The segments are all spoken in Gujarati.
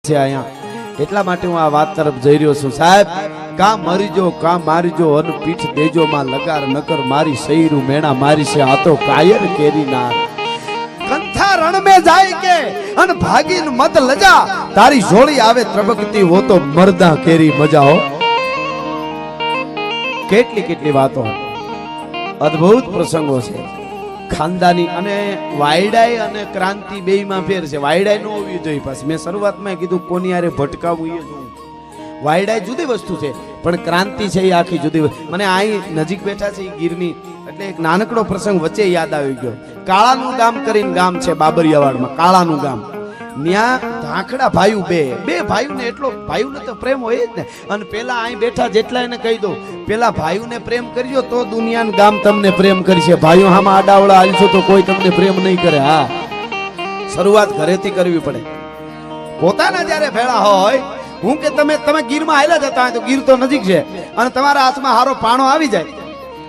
છે અહીંયા એટલા માટે હું આ વાત તરફ જઈ રહ્યો છું સાહેબ કા મરીજો કા મારીજો અન પીઠ દેજો માં લગાર નકર મારી સૈરું મેણા મારી છે આ તો કાયર કેરી ના કંથા રણ મે જાય કે અન ભાગીન મત લજા તારી જોડી આવે ત્રબકતી હો તો મરદા કેરી મજા હો કેટલી કેટલી વાતો અદ્ભુત પ્રસંગો છે ખાનદાની અને વાયડાઈ અને ક્રાંતિ બેયમાં ફેર છે વાયડાઈ નો હોવી જોઈએ પાછી મેં શરૂઆતમાં કીધું કોની આરે ભટકાવવું એ જોવું વાયડાઈ જુદી વસ્તુ છે પણ ક્રાંતિ છે એ આખી જુદી મને અહીં નજીક બેઠા છે એ ગીરની એટલે એક નાનકડો પ્રસંગ વચ્ચે યાદ આવી ગયો કાળાનું ગામ કરીને ગામ છે બાબરિયાવાડમાં કાળાનું ગામ ન્યા ધાખડા ભાઈઓ બે ભાઈઓને એટલો ભાઈઓને તો પ્રેમ હોય જ ને અને પેલા અહીં બેઠા જેટલા એને કહી દો પેલા ભાઈઓને પ્રેમ કરજો તો દુનિયાનું ગામ તમને પ્રેમ કરશે ભાઈઓ આમાં આડાવડા હાલશો તો કોઈ તમને પ્રેમ નહીં કરે હા શરૂઆત ઘરેથી કરવી પડે પોતાના જ્યારે ભેળા હોય હું કે તમે ગીરમાં હાલ્યા જતા હોય તો ગીર તો નજીક છે અને તમારા હાથમાં હારો પાણો આવી જાય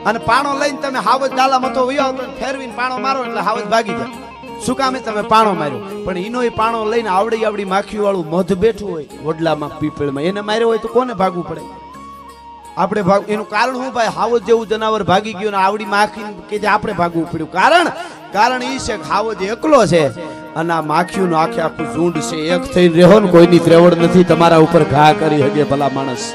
અને પાણો લઈને તમે હાવજ ડાલા મથો વયો તો ફેરવીને પાણો મારો એટલે હાવજ ભાગી જાય શું કામે તમે પાણો માર્યો પણ એનો એ પાણો લઈને આવડી માખી વાળું મધ બેઠું હોય વડલામાં પીપળમાં એને માર્યો હોય તો કોને ભાગવું પડે આપણે ભાગ એનું કારણ શું ભાઈ હાવજ જેવું જનાવર ભાગી ગયું ને આવડી માખી કે જે આપણે ભાગવું પડ્યું કારણ એ છે કે હાવજ એકલો છે અને આ માખીઓનું આખે આખું ઝુંડ છે એક થઈને રહ્યો ને કોઈની ત્રેવડ નથી તમારા ઉપર ઘા કરી શકે ભલા માણસ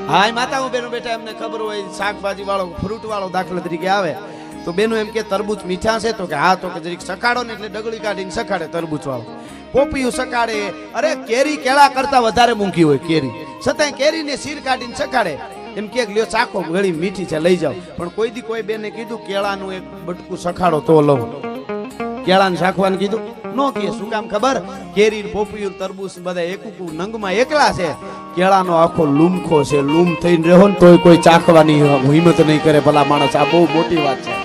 હા માતા હું બેનો બેટા એમને ખબર હોય શાકભાજી વાળો ફ્રૂટ વાળો દાખલા તરીકે આવે તો બેનું એમ કે તરબૂચ મીઠા છે તો કે હા તો કે જરીક સકાડો ને એટલે ડગડી કાઢીને સકાડે તરબૂચ વાળો પોપિયું સકાડે અરે કેરી કેળા કરતા વધારે મૂંઘી હોય કેરી છતાંય કેરીને શીર કાઢીને સકાડે એમ કે લ્યો ચાખો ગળી મીઠી છે લઈ જાઓ પણ કોઈ દી કોઈ બેને કીધું કેળાનું એક બટકું સખાડો તો લઉં કેળાને શાખવાનું કીધું નો કે શું કામ ખબર કેરી પોપિયું તરબૂચ બધા એકુકુ નંગમાં એકલા છે કેળાનો આખો લૂમખો છે લૂમ થઈને રહ્યો ને તોય કોઈ ચાખવાની હિંમત નહીં કરે ભલા માણસ આ બહુ મોટી વાત છે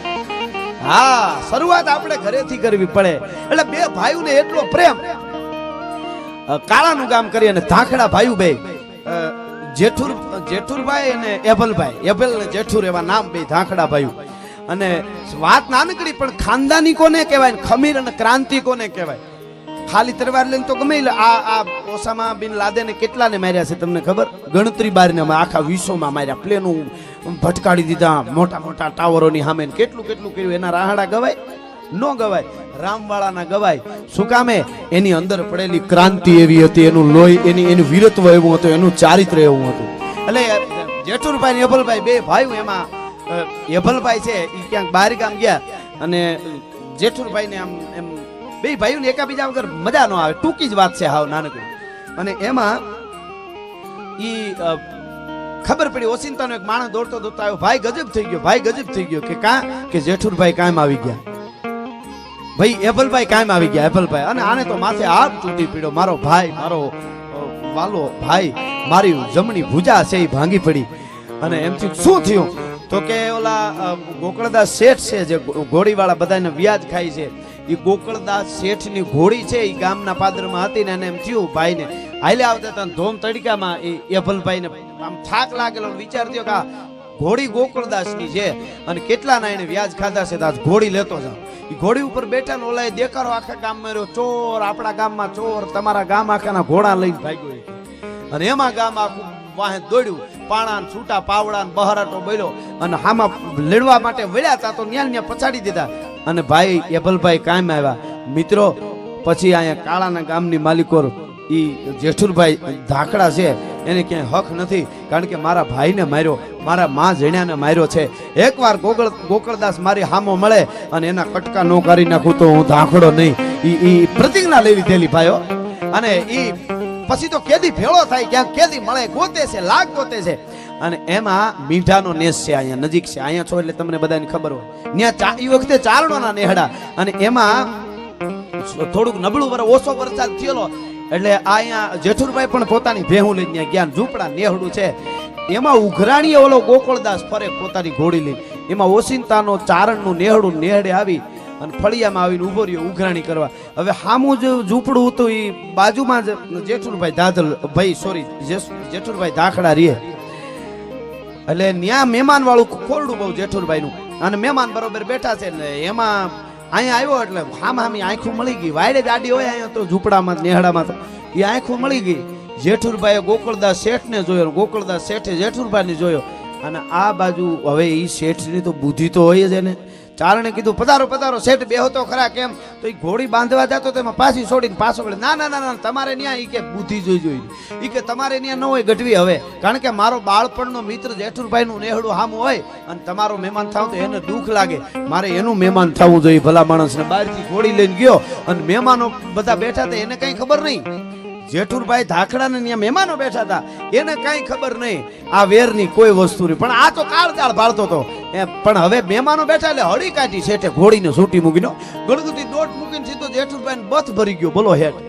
હા શરૂઆત આપણે ઘરેથી કરવી પડે એટલે બે ભાઈઓને એટલો પ્રેમ કાળાનું કામ કરી અને ધાખડા ભાઈઓ બે જેઠુરભાઈ અને એબલ ને જેઠુર એવા નામ બે ધાખડા ભાઈઓ અને વાત નાનકડી પણ ખાનદાની કોને કહેવાય ખમીર અને ક્રાંતિ કોને કહેવાય ખાલી તરવાર લઈને તો ગમે આ ઓસામા બિન લાદેને કેટલાને માર્યા છે તમને ખબર ગણતરી બારને આખા વિશ્વમાં માર્યા પ્લેનો ભટકાડી દીધા મોટા મોટા ટાવરોની સામે કેટલું કર્યું એના રાહડા ગવાય ન ગવાય રામવાળાના ગવાય શું કામે એની અંદર પડેલી ક્રાંતિ એવી હતી એનું લોહી એનું વીરત્વ એવું હતું એનું ચારિત્ર એવું હતું એટલે જેઠુરભાઈ ને એભલભાઈ બે ભાઈઓ એમાં એભલભાઈ છે એ ક્યાંક બહાર ગામ ગયા અને જેઠુરભાઈ ને આમ એમ બે ભાઈઓને એકાબીજા વગર મજા ન આવે ટૂંકી જ વાત છે હાવ નાનકડી અને એમાં ઈ ખબર પડી ઓસિંતાનો એક માણસ દોડતો આવ્યો ભાઈ ગજબ થઈ ગયો કે કા કે જેઠુરભાઈ કાયમ આવી ગયા ભાઈ એભલભાઈ કાયમ આવી ગયા એભલભાઈ અને આને તો માથે હાથ તૂટી પડ્યો મારો ભાઈ મારો વાલો ભાઈ મારી જમણી ભુજા છે એ ભાંગી પડી અને એમથી શું થયું તો કે ઓલા ગોકળદાસ શેઠ છે જે ઘોડીવાળા બધાને વ્યાજ ખાય છે એ ગોકળદાસ શેઠની ઘોડી છે એ ગામના પાદરમાં હતી ને એને એમ થયું ભાઈને હાલે આવતા હતા ધોમ તડકામાં એ એભલભાઈને આમ થાક લાગેલો વિચાર થયો કે આ ઘોડી ગોકળદાસની છે અને કેટલાના એને વ્યાજ ખાધા છે તો આજ ઘોડી લેતો જાવ એ ઘોડી ઉપર બેઠા ને ઓલા દેખાડો આખા ગામમાં રહ્યો ચોર આપણા ગામમાં ચોર તમારા ગામ આખાના ઘોડા લઈને ભાગ્યો અને એમાં ગામ આખું વાહે દોડ્યું પાણા છૂટા પાવડા બહારાટો બોલ્યો અને હામાં લડવા માટે વળ્યા તા તો ન્યા પછાડી દીધા અને ભાઈ એભલભાઈ કાયમ આવ્યા મિત્રો પછી અહીંયા કાળાના ગામની માલિકો ઈ જેઠુરભાઈ ધાકડા છે એને ક્યાંય હક નથી કારણ કે મારા ભાઈને માર્યો મારા માં જણ્યાને માર્યો છે એકવાર ગોકળદાસ મારી હામો મળે અને એના કટકા નો કરી નાખું તો હું ધાકડો નહીં ઈ પ્રતિજ્ઞા લઈ લીધેલી ભાઈઓ અને ઈ પછી તો કેદી ભેળો થાય ક્યાંક કેદી મળે ગોતે છે લાગ ગોતે છે અને એમાં મીઠાનો નેસ છે અહીંયા નજીક છે અહીંયા છો એટલે તમને બધાને ખબર હોય ત્યાં એ વખતે ચારણોના નેહડા અને એમાં થોડુંક નબળું ઓછો વરસાદ થયેલો એટલે અહીંયા જેઠુરભાઈ પણ પોતાની ભેહું લઈને ત્યાં ગયા ઝૂંપડા નેહડું છે એમાં ઉઘરાણીએ ઓલો ગોકળદાસ ફરે પોતાની ઘોડી લઈને એમાં ઓસિંતાનો ચારણનું નેહડું નેહડે આવી અને ફળિયામાં આવીને ઉભો રહ્યો ઉઘરાણી કરવા હવે હામું જે ઝૂંપડું હતું એ બાજુમાં જ જેઠુરભાઈ જેઠુરભાઈ ધાખડા રીએ એટલે ત્યાં મહેમાન વાળું ખોરડું બહુ જેઠુરભાઈ નું અને મહેમાન બરોબર બેઠા છે ને એમાં અહીંયા આવ્યો એટલે હામી આંખું મળી ગઈ વાયડે ગાડી હોય અહીંયા તો ઝૂંપડામાં નેહડામાં તો એ આંખો મળી ગઈ. જેઠુરભાઈએ ગોકળદાસ શેઠને જોયો, ગોકળદાસ શેઠે જેઠુરભાઈને જોયો. અને આ બાજુ હવે એ શેઠની તો બુદ્ધિ તો હોય જ એને. ચારણે કીધું પધારો પધારો શેઠ, બેહો તો ખરા. કેમ? તો એ ઘોડી બાંધવા જતો તેમાં પાછી છોડીને પાછો વળે. ના ના ના ના, તમારે ન્યા ઈ કે બુદ્ધિ જોઈ ઈ કે તમારે ન્યા ન હોય ગઢવી. હવે કારણ કે મારો બાળપણનો મિત્ર જેઠુરભાઈનું નેહડું હામું હોય અને તમારો મહેમાન થાવ તો એને દુઃખ લાગે. મારે એનું મહેમાન થવું જોઈએ. ભલા માણસને બહારથી ઘોડી લઈને ગયો અને મહેમાનો બધા બેઠા હતા, એને કઈ ખબર નહીં. જેઠુરભાઈ ધાખડાને ત્યાં મહેમાનો બેઠા હતા, એને કઈ ખબર નહીં આ વેરની કોઈ વસ્તુ નહીં. પણ આ તો કાળજાળ ભાળતો હતો. પણ હવે મહેમાનો બેઠા એટલે હળી કાઢી શેઠે ઘોડીને છૂટી મૂકીનો ગળગુતી દોટ મૂકીને સીધો જેઠુરભાઈ બથ ભરી ગયો. બોલો હેઠ,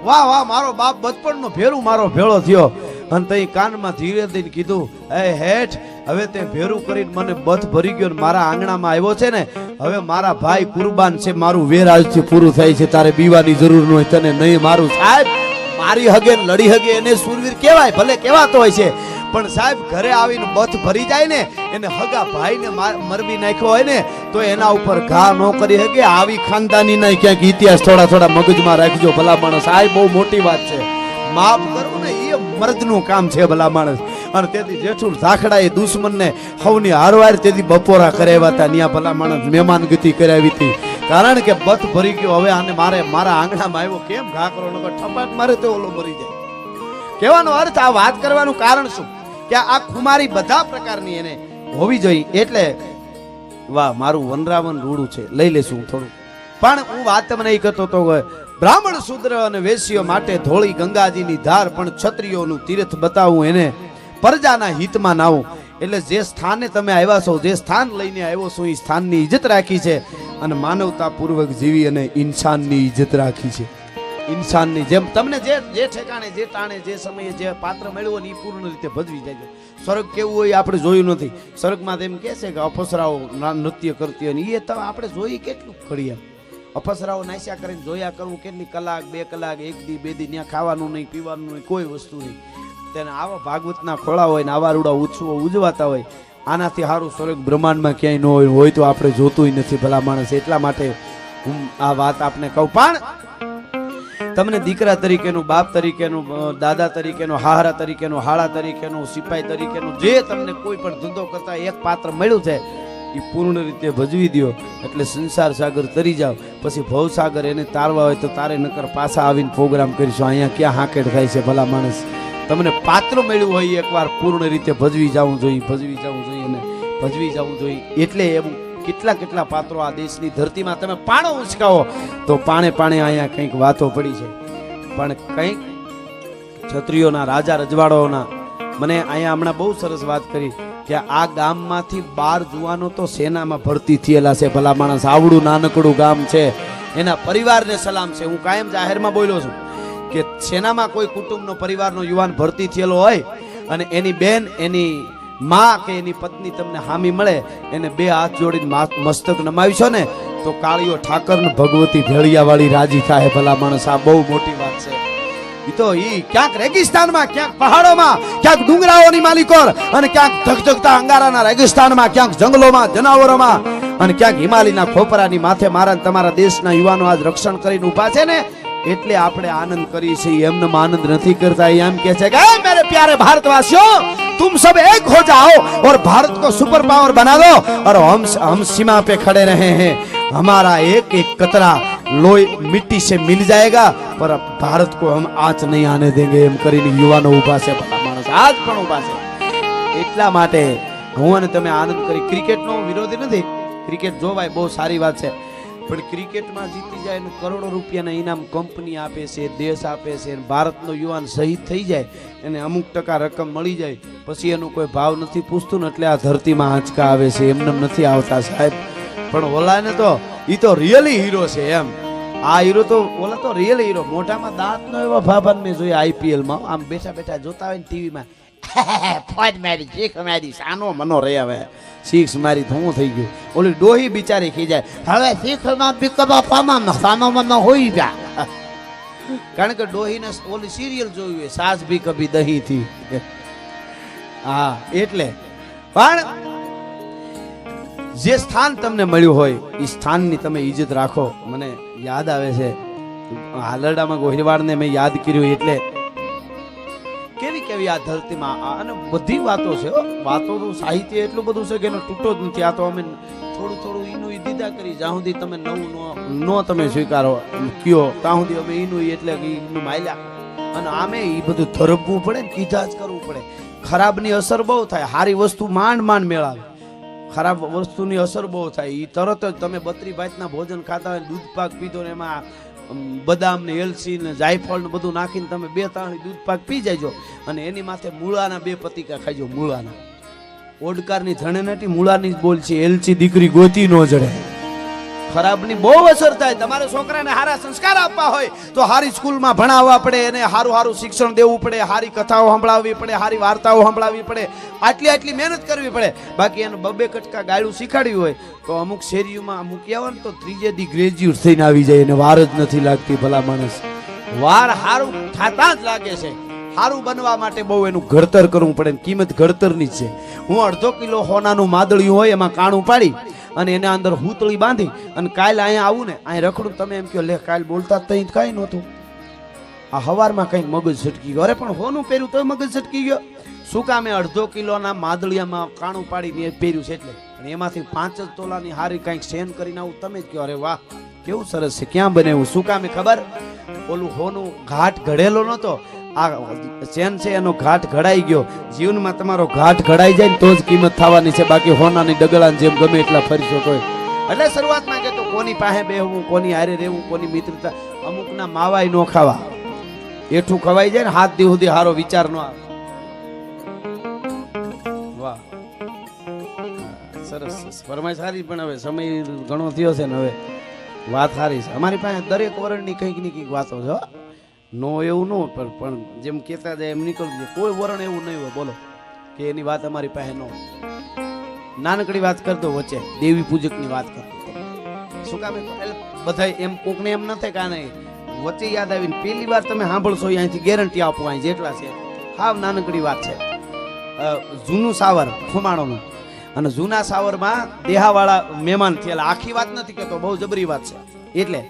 વાહ વાહ, મારો બાપ બચપણનો ભેરું મારો ભેળો થયો. અને તઈ કાનમાં ધીરે દઈને કીધું, એ હેઠ, હવે તે ભેરું કરીને મને બથ ભરી ગયો ને મારા આંગણામાં આવ્યો છે ને, હવે મારા ભાઈ કુરબાન છે, મારું વેર આજથી પૂરું થાય છે, તારે બીવાની જરૂર ન હોય તને નહીં. મારું સાહેબ મારી હગે લડી હગે એને સુરવીર કહેવાય, ભલે કહેવાતો હોય છે, પણ સાહેબ ઘરે આવીને બથ ભરી જાય ને, એને હગા ભાઈને મરવી નાખ્યો હોય ને તો એના ઉપર ઘા ન કરી હગે. આવી ખાનદાની ના ક્યાંક ઇતિહાસ થોડા થોડા મગજમાં રાખજો ભલા માણસ. આ બહુ મોટી વાત છે. માફ કરવું ને એ મર્દનું કામ છે ભલા માણસ. અને તેથી જેઠુર ધાખડા એ દુશ્મનને હવની હારવાર તેથી બપોરા કરાવ્યા હતા. ત્યાં ભલા માણસ મહેમાન ગતિ કરાવી હતી. કારણ કે બથ ભરી ગયો. હવે આને મારા આંગણામાં આવ્યો, કેમ ઘા કરો નકર ઠપાટ મારે તો ઓલો મરી જાય. કહેવાનો અર્થ, આ વાત કરવાનું કારણ શું કે આ ખુમારી બધા પ્રકારની એને હોવી જોઈએ. એટલે વાહ, મારું વનરાવન રૂડું છે, લઈ લેશું થોડું. પણ હું વાત તમને એ કરતો હતો, બ્રાહ્મણ શૂદ્ર અને વેશ્યો માટે ધોળી ગંગાજીની ધાર, પણ ક્ષત્રિયોનું તીર્થ બતાવું એને પ્રજાના હિતમાં નાવું. એટલે જે સ્થાને તમે આવ્યા છો, જે સ્થાન લઈને આવ્યો છો, એ સ્થાનની ઇજ્જત રાખી છે અને માનવતાપૂર્વક જીવી અને ઇન્સાનની ઇજ્જત રાખી છે. ઇન્સાનની જેમ તમને જે ઠેકાણે, જે ટાણે, જે સમયે જે પાત્ર મળ્યું હોય એ પૂર્ણ રીતે ભજવી જાય. સ્વર્ગ કેવું હોય આપણે જોયું નથી. સ્વર્ગમાં તેમ કહે છે કે અપસરાઓ નૃત્ય કરતી હોય, એ તો આપણે જોઈ કેટલું ઘડીએ. અપસરાઓ નાસ્યા કરીને જોયા કરવું કેટલી કલાક, 2 કલાક, 1 દી 2 દી, ત્યાં ખાવાનું નહીં, પીવાનું નહીં, કોઈ વસ્તુ નહીં. તેને આવા ભાગવતના ખોળા હોય ને આવા રૂડા ઉત્સવો ઉજવાતા હોય, આનાથી સારું સ્વર્ગ બ્રહ્માંડમાં ક્યાંય ન હોય તો આપણે જોતું નથી ભલા માણસ. એટલા માટે હું આ વાત આપને કહું. પણ તમને દીકરા તરીકેનું, બાપ તરીકેનું, દાદા તરીકેનું, હાહરા તરીકેનું, હાળા તરીકેનું, સિપાઈ તરીકેનું, જે તમને કોઈ પણ ધંધો કરતા એક પાત્ર મળ્યું છે એ પૂર્ણ રીતે ભજવી દો. એટલે સંસાર સાગર તરી જાવ. પછી ભવસાગર એને તારવા હોય તો તારે નકર પાછા આવીને પ્રોગ્રામ કરીશું. અહીંયા ક્યાં હાકેડ થાય છે ભલા માણસ. તમને પાત્ર મળ્યું હોય એકવાર પૂર્ણ રીતે ભજવી જવું જોઈએ, ભજવી જવું જોઈએ અને ભજવી જવું જોઈએ. એટલે એમ કેટલા પાત્રો આ દેશની ધરતીમાં તમે પાણો ઉચકાવો તો પાણે અહીંયા કંઈક વાતો પડી છે. પણ કંઈક ક્ષત્રિયોના, રાજા રજવાડાઓના, મને અહીંયા હમણાં બહુ સરસ વાત કરી કે આ ગામમાંથી 12 જુવાનો તો સેનામાં ભરતી થયેલા છે ભલા માણસ. આવડું નાનકડું ગામ છે. એના પરિવારને સલામ છે. હું કાયમ જાહેરમાં બોલ્યો છું કે સેનામાં કોઈ કુટુંબનો, પરિવારનો યુવાન ભરતી થયેલો હોય અને એની બેન, એની માં કે એની પત્ની તમને હામી મળે, એને 2 હાથ જોડીને મસ્તક નમાવીશો ને તો કાળીઓ ઠાકર ને ભગવતી ભેળિયા વાળી રાજી થાય ભલા માણસ. આ બહુ મોટી વાત છે. ઈ તો ક્યાંક રેગિસ્તાનમાં, ક્યાંક પહાડોમાં, ક્યાંક ડુંગરાઓની માલિકોર અને ક્યાંક ધગધગતા અંગારાના રેગિસ્તાનમાં, ક્યાંક જંગલોમાં, જનાવરોમાં અને ક્યાંક હિમાલયના ખોપરાની માથે મારા તમારા દેશના યુવાનો આજ રક્ષણ કરીને ઉભા છે ને, એટલે આપણે આનંદ કરીએ છીએ. એમને આનંદ નથી કરતા. એમ કહે છે કે મેરે પ્યારે ભારતવાસીઓ, तुम सब एक हो जाओ और भारत को सुपर पावर बना दो और हम सीमा पे खड़े रहे हैं. हमारा एक एक कतरा लोई मिट्टी से मिल जाएगा पर भारत को हम आंच नहीं आने देंगे. એમ કરીને યુવાનો ઉભા છે ભલા માણસ, આજ પણ ઉભા છે. એટલા માટે હું અને તમે આનંદ કરી. ક્રિકેટનો વિરોધી નથી, ક્રિકેટ જોવાય, બહુ સારી વાત છે. પણ ક્રિકેટમાં જીતી જાય ને કરોડો રૂપિયાના ઇનામ કંપની આપે છે, દેશ આપે છે. ભારતનો યુવાન શહીદ થઈ જાય એને અમુક ટકા રકમ મળી જાય પછી એનો કોઈ ભાવ નથી પૂછતું ને, એટલે આ ધરતીમાં આંચકા આવે છે. એમને નથી આવતા સાહેબ. પણ ઓલાને તો ઈ તો રિયલી હીરો છે એમ. આ હીરો તો ઓલા તો રિયલ હીરો. મોઢામાં દાંતનો એવા ભાભાન મેં જોયા આઈપીએલમાં. આમ બેઠા બેઠા જોતા હોય ને ટીવીમાં, ફોજ મારી, શીખ મારી, સાનો મનો રે. હવે શીખ મારી તો હું થઈ ગયું. ઓલી ડોહી બિચારી ખીજાય, હવે શીખમાં બીકબા પામાં સામામાં હોઈ ગયા. કારણ કે ડોહીને ઓલી સિરિયલ જોયું હોય, સાસ ભી કભી દહીં થી. હા, એટલે પણ જે સ્થાન તમને મળ્યું હોય એ સ્થાનની તમે ઇજ્જત રાખો. મને યાદ આવે છે હાલરડામાં ગોહિરવાડને મેં યાદ કર્યું એટલે કેવી કેવી આ ધરતીમાં અને બધી વાતો છે હો. વાતોનું સાહિત્ય એટલું બધું છે કે એનો તૂટો જ નથી. આ તો અમે થોડું થોડું ઈનું દીધા કરી જ્યાં સુધી તમે નવું નો તમે સ્વીકારો કયો ત્યાં સુધી અમે ઈનું એટલે ઈનું માયલા. અને આમે એ બધું ધરબવું પડે ને કીધા જ કરવું પડે. ખરાબની અસર બહુ થાય, સારી વસ્તુ માંડ માંડ મેળાવે. ખરાબ વસ્તુની અસર બહુ થાય. એ તરત જ તમે 32 ભાતના ભોજન ખાતા હોય, દૂધ પાક પીધો ને એમાં બદામ ને એલસી ને જાયફળ ને બધું નાખીને તમે 2 તાણી દૂધ પાક પી જાયજો અને એની માથે મૂળાના 2 પતિકા ખાઈજો. મૂળાના ઓડકારની ધણે નથી, મૂળાની જ બોલ છે. એલસી દીકરી ગોતી ન જડે. ખરાબની બહુ અસર થાય. તમારે છોકરાને સારા સંસ્કાર આપવા હોય તો સારી સ્કૂલમાં ભણાવવા પડે, એને સારું સારું શિક્ષણ દેવું પડે, સારી કથાઓ સંભળાવવી પડે, સારી વાર્તાઓ સંભળાવવી પડે, આટલી મહેનત કરવી પડે. બાકી એને 2 કટકા ગાળું શીખાડ્યું હોય તો અમુક શેરીઓમાં અમુક આવે ને તો 3 દી ગ્રેજ્યુએટ થઈને આવી જાય. એને વાર જ નથી લાગતી. ભલા માણસ વાર સારું થતા જ લાગે છે. સારું બનવા માટે બહુ એનું ઘડતર કરવું પડે. કિંમત ઘડતરની જ છે. હું 1/2 કિલો સોનાનું માદળિયું હોય એમાં કાણું પાડી અને એના અંદર હૂતળી બાંધી અને કાલે અહીંયા આવું ને અહીં રખડું. તમે એમ કહો લે કાલ બોલતા તઈ કાંઈ નહોતું. આ હવારમાં કંઈક મગજ છટકી ગયો. અરે પણ હોનું પહેર્યું તો મગજ છટકી ગયો. શું કામે 1/2 કિલોના માદળિયામાં કાણું પાડીને પહેર્યું છે એટલે. અને એમાંથી 5 તોલાની હારી કંઈક સેન કરીને આવું. તમે જ કહો અરે વાહ કેવું સરસ છે, ક્યાં બનેવું. શું કામે ખબર? ઓલું હોનું ઘાટ ઘડેલો નહોતો. આ ચેન છે એનો ઘાટ ઘડાઈ ગયો. જીવનમાં તમારો ઘાટ ઘડાઈ જાય ને તો જ કિંમત થવાની છે. બાકી હોનાની ડગલાની જેમ ગમે એટલા ફરીશો તોય. એટલે શરૂઆતમાં કે તો કોની પાસે બેહવું, કોની હારે રહેવું, કોની મિત્રતા. અમુકના માવાય નો ખાવા, એઠું ખવાઈ જાય ને 7 દી સુધી હારો વિચાર નો આવે. વાહ સરસ ફરમાઈ સારી. પણ હવે સમય ઘણો થયો છે ને હવે વાત સારી છે. અમારી પાસે દરેક વરણની કંઈક ની કંઈક વાતો છે. નો એવું નો પણ જેમ કહેતા જાય એમ નીકળવું જોઈએ. કોઈ વરણ એવું નહીં હોય બોલો કે એની વાત અમારી પાસે ન. નાનકડી વાત કરતો વચ્ચે દેવી પૂજકની વાત કરતો. શું કામ બધા એમ કોકને એમ ન થાય કે નહીં વચ્ચે યાદ આવીને પહેલી વાર તમે સાંભળશો અહીંથી ગેરંટી આપો. અહીં જેટલા છે હાવ નાનકડી વાત છે. જૂનું સાવર ખુમાણોનું અને જૂના સાવરમાં દેહાવાળા મહેમાન થયેલા. આખી વાત નથી કહેતો, બહુ જબરી વાત છે એટલે.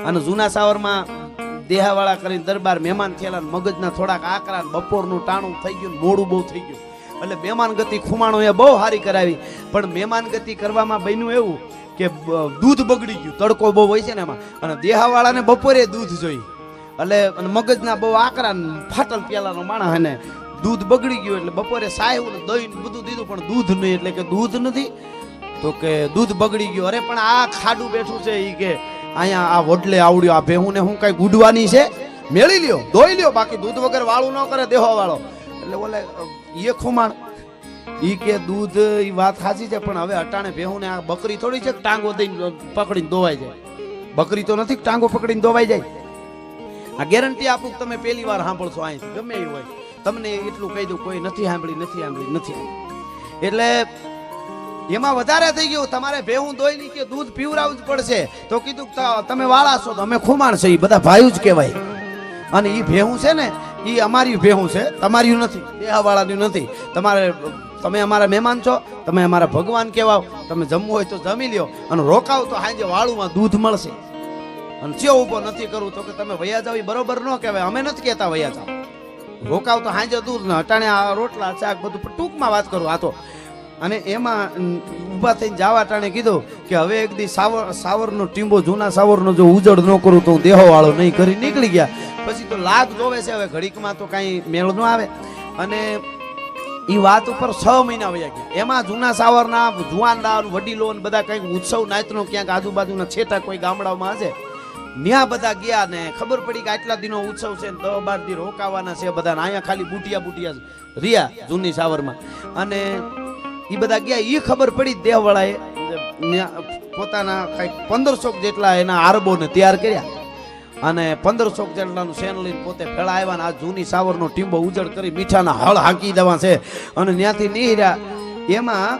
અને જૂના સાવરમાં દેહાવાળા કરીને દરબાર મહેમાન થયેલા. મગજના થોડાક આકરા, બપોરનું ટાણું થઈ ગયું, મોડું બહુ થઈ ગયું. એટલે મહેમાન ગતિ ખુમાણો એ બહુ સારી કરાવી. પણ મહેમાન ગતિ કરવામાં બન્યું એવું કે દૂધ બગડી ગયું. તડકો બહુ હોય છે ને એમાં. અને દેહાવાળાને બપોરે દૂધ જોઈ. એટલે મગજના બહુ આકરા ફાટલ પેલાનો માણસ એને દૂધ બગડી ગયું. એટલે બપોરે સાહેબ દહીં બધું દીધું પણ દૂધ નહીં. એટલે કે દૂધ નથી તો કે દૂધ બગડી ગયું. અરે પણ આ ખાડું બેઠું છે એ કે અહીંયા આ વડલે આવડ્યો. આ ભેહું ને હું કઈ ગુડવાની છે, મેળી લ્યો, ધોઈ લ્યો, બાકી દૂધ વગર વાળું ન કરે દેહો વાળો. એટલે બોલે એ ખુમાણ ઈ કે દૂધ ઈ વાત સાચી છે પણ હવે અટાણે ભેહું ને આ બકરી થોડી છે ટાંગો દઈને પકડીને દોવાઈ જાય. બકરી તો નથી ટાંગો પકડીને દોવાઈ જાય. આ ગેરંટી આપું તમે પહેલી વાર સાંભળશો અહીંથી ગમે એ હોય. તમને એટલું કહી દઉં કોઈ નથી સાંભળી. એટલે એમાં વધારે થઈ ગયું. તમારે ભેહું દોઈ ની કે દૂધ પીવરાવવું જ પડશે. તો કીધું તમે વાળા છો તો અમે ખુમાણ છે. એ બધા ભાઈ જ કહેવાય. અને એ ભેહું છે ને એ અમારી ભેહું છે, તમારી નથી, દેહાવાળાની નથી. તમે અમારા મહેમાન છો, તમે અમારા ભગવાન કહેવાઓ. તમે જમવું હોય તો જમી લ્યો અને રોકાવ તો સાંજે વાળુમાં દૂધ મળશે. અને ચેવો ઉભો નથી કરવું તો કે તમે વયા જાવ એ બરોબર ન કહેવાય. અમે નથી કહેતા વયા જાવ, રોકાવ તો સાંજે દૂધ ને અટાણે આ રોટલા શાક બધું. ટૂંકમાં વાત કરું આ તો. અને એમાં ઊભા થઈને જાવા ટાણે કીધું કે હવે એક દી સાવરનો ટીંબો, જૂના સાવરનો જો ઉજળ ન કરું તો હું દેહો વાળો નહીં કરી નીકળી ગયા. પછી તો લાગ જોવે છે. હવે ઘડીકમાં તો કાંઈ મેળ ન આવે. અને એ વાત ઉપર 6 મહિના વયા ગયા. એમાં જૂના સાવરના જુવાનદાર વડીલો બધા કંઈક ઉત્સવ નાચનો ક્યાંક આજુબાજુના છેટા કોઈ ગામડાઓમાં હશે ત્યાં બધા ગયા ને ખબર પડી કે આટલા દિનો ઉત્સવ છે ને 10-12 દી રોકાવાના છે બધા. અહીંયા ખાલી બુટિયા રહ્યા જૂની સાવરમાં. અને એ બધા ગયા. એ ખબર પડી દેહવાળાએ પોતાના કંઈક 1500 જેટલા એના આરબોને તૈયાર કર્યા અને 1500 જેટલાનું સેન લઈને પોતે ભેળા આવ્યા. આ જૂની સાવરનો ટીંબો ઉજળ કરી મીઠાના હળ હાંકી દેવા છે. અને ત્યાંથી નીહર્યા. એમાં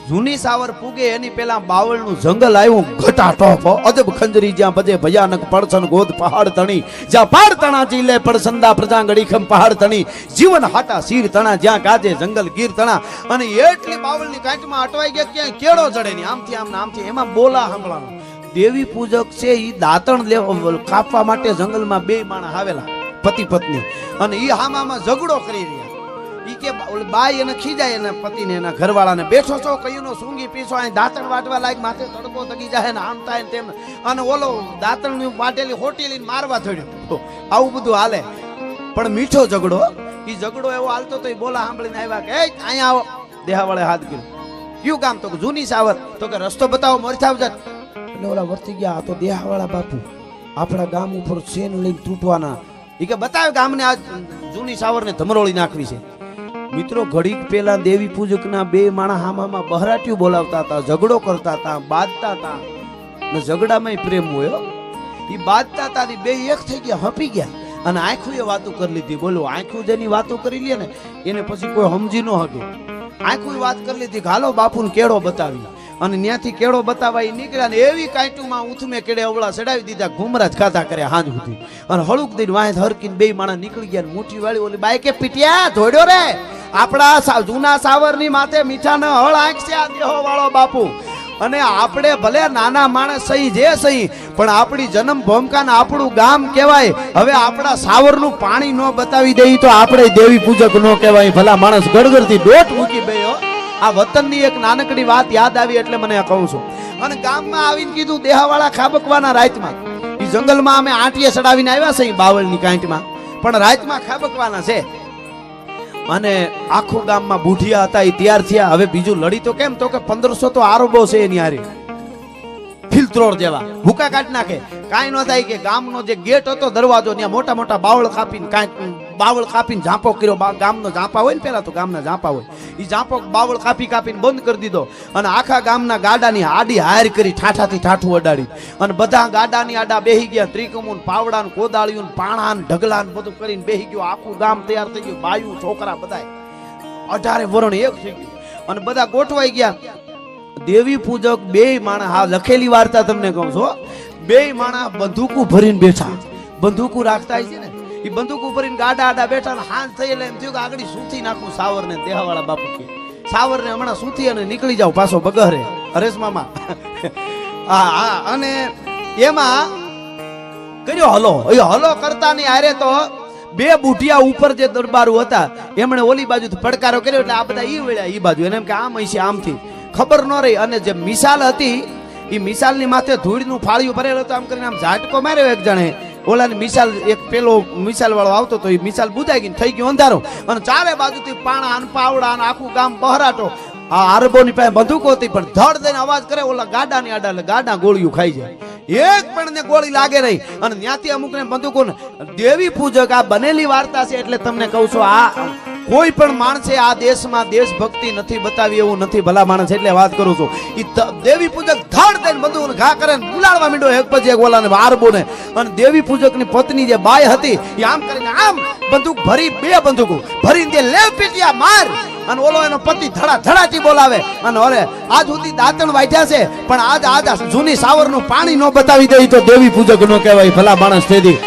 જૂની સાવર પૂગે એની પેલા બાવળનું જંગલ આવ્યું ઘટાટોપ અજબ ખંજરી જ્યાં બજે ભયાનક પડછન ગોદ પહાડ તણી જ્યાં પહાડ તણા ચીલે પડસંદા પ્રજાંગડી ખમ પહાડ તણી જીવન હાટા શીર તણા જ્યાં ગાજે જંગલ ગીર તણા. અને એટલી બાવળની કાંઠમાં અટવાઈ ગયા ક્યાંય કેળો ચડે નહીં. આમથી આમ આમથી એમાં બોલા સાંભળવાનો દેવી પૂજક છે ઈ દાંતણ કાપવા માટે જંગલમાં બે માણસ આવેલા પતિ પત્ની, અને ઈ હામામાં ઝઘડો કરી રહ્યા. ઈ કે બાઈ એને ખીજાય એના પતિને એના ઘરવાળાને, બેઠો છો કયુંનો સૂંઘી પીછો, અહીં દાંતણ વાટવા લાયક માથે તડકો તગી જાય ને આમ થાય ને તેમ, અને ઓલો દાંતણ વાટેલી હોટેલી મારવા થયો. આવું બધું હાલે. પણ મીઠો ઝઘડો, ઈ ઝઘડો એવો હાલતો તો ઈ બોલા સાંભળીને આવ્યા કે અહીંયા આવો. દેહાવાળે હાથ કર્યો, કયું કામ? તો જૂની સાવર. તો કે રસ્તો બતાવો મોરથાવ જટ. એટલે ઓલા વર્તી ગયા, આ તો દેહાવાળા બાપુ આપણા ગામ ઉપર ચેન લઈને તૂટવાના. ઈ કે બતાવે ગામને આ જૂની સાવરને ધમરોળી નાખવી છે. મિત્રો ઘડીક પેલા દેવી પૂજકના બે માણસ હામામાં બહરાટિયું બોલાવતા હતા, ઝઘડો કરતા હતા, બાંધતા હતા, ને ઝઘડામાં પ્રેમ હોય. ઈ બાંધતા હતા, બે એક થઈ ગયા, હપી ગયા, અને આંખું એ વાતો કરી લીધી. બોલો, આંખું જેની વાતો કરી લે ને એને પછી કોઈ સમજી ન શકે. આંખું વાત કરી લીધી, હાલો બાપુને કેળો બતાવી, અને ત્યાંથી કેળો બતાવવા એ નીકળ્યા ને એવી કાંટુમાં ઉથમે કેળે અવળા ચડાવી દીધા, ઘુમરા જ ખાતા કર્યા હાંજ સુધી. અને હળુક દઈને વાંહે હરકીને બે માણસ નીકળી ગયા. મુઠ્ઠી વાળી ઓલી બાઈ કે પીટ્યા ધોડ્યો રે, આપણા જૂના સાવરની માથે મીઠાનો હળ આંખ છે આ દેહો વાળો બાપુ. અને આપણે ભલે નાના માણસ સહી જે સહી, પણ આપણી જન્મ ભૂમિકા ને આપણું ગામ કહેવાય. હવે આપણા સાવરનું પાણી ન બતાવી દઈ તો આપણે દેવી પૂજક ન કહેવાય. ભલા માણસ ગડગડથી દોટ મૂકી ગયો. આ વતનની એક નાનકડી વાત યાદ આવી એટલે મને આ કહું છું. અને ગામમાં આવીને કીધું દેહાવાળા ખાબકવાના રાતમાં. એ જંગલમાં અમે આંટીએ ચડાવીને આવ્યા છે બાવળની કાંઠમાં, પણ રાતમાં ખાબકવાના છે. અને આખું ગામમાં બુઢિયા હતા એ તૈયાર થયા. હવે બીજું લડી તો કેમ? તો કે 1500 તો આરોબો છે એની હારી, ફિલત્રોડ જેવા ભૂકા કાઢી નાખે. કાંઈ ન થાય કે ગામનો જે ગેટ હતો દરવાજો, ત્યાં મોટા મોટા બાવળ કાપીને બાવળ કાપીને ઝાંપો કર્યો. ગામનો ઝાંપા હોય ને, પેલા તો ગામના ઝાંપા હોય, એ ઝાંપો બાવળ કાપીને બંધ કરી દીધો. અને આખા ગામના ગાડાની આડી હાર કરી, ઠાઠાથી ઠાઠું અડાડી, અને બધા ગાડાની આડા બેહી ગયા. ત્રિકમુન પાવડા ને કોદાળિયું ને પાણા ને ઢગલા ને બધું કરીને બેહી ગયું. આખું ગામ તૈયાર થઈ ગયું, બાયું છોકરા બધા 18 વરણ એક થઈ ગયું, અને બધા ગોઠવાઈ ગયા. દેવી પૂજક બે માણસ, હા લખેલી વાર્તા તમને કહું છું, બે માણસ બંદૂકો ભરીને બેઠા, બંદૂકો રાખતા છે ને, એ બંદૂકો ભરીને ગાડા આડા બેઠા. ને હાથ થઈ એટલે એમ થયું કે આગળ સૂથી નાખું સાવરને. દેહાવાળા બાપુ કે સાવરને હમણાં સૂથી અને નીકળી જાવ પાછો બગહરે હરેશ મામા. હા, અને એમાં કર્યો હલો. એ હલો કરતા ની આરે તો બે બુઢિયા ઉપર જે દરબારો હતા એમણે ઓલી બાજુ પડકારો કર્યો, એટલે આ બધા ઈ વળ્યા ઈ બાજુ. એને એમ કે આમ હશે, આમથી ખબર ન રહી. અને જે મિસાલ હતી એ મિસાલની માથે ધૂળનું ફાળિયું ભરેલું હતું. આમ કરીને આમ ઝાટકો માર્યો એક જણે, ઓલાની મિસાલ એક પેલો મિસાલ વાળો આવતો તો એ મિસાલ બુજાઈ ગઈ, થઈ ગયું અંધારું. અને ચારે બાજુથી પાણા અને પાવડા અને આખું ગામ બહરાટો. આ આરબોની પાસે બંદૂકો હતી, પણ ધડ દઈને અવાજ કરે ઓલા ગાડાની આડા, એટલે ગાડા ગોળીઓ ખાઈ જાય. એક પણ ને ગોળી લાગે નહીં. અને ત્યાંથી અમુક ને બંદૂકો. દેવી પૂજક આ બનેલી વાર્તા છે, એટલે તમને કહું છું, આ કોઈ પણ માણસે આ દેશમાં દેશભક્તિ નથી બતાવી એવું નથી. ભલા માણસ એટલે વાત કરું છું. ઈ દેવી પૂજક ધડ દઈને બંદૂક ઘા કરે ને બુલાડવા માંડ્યો એક પછી એક ઓલાને આરબોને. અને દેવી પૂજકની પત્ની જે બાઈ હતી એ આમ કરીને આમ બંદૂક ભરી, બે બંદૂકો ભરીને તે લેવ પીટિયા માર. અને ઓલો એનો પતિ ધડા ધડાટી બોલાવે. અને અરે આજ સુધી દાંતણ વાઢ્યા છે, પણ આજ જૂની સાવરનું પાણી ન બતાવી દે તો દેવી પૂજક નો કહેવાય. ભલા માણસ તેથી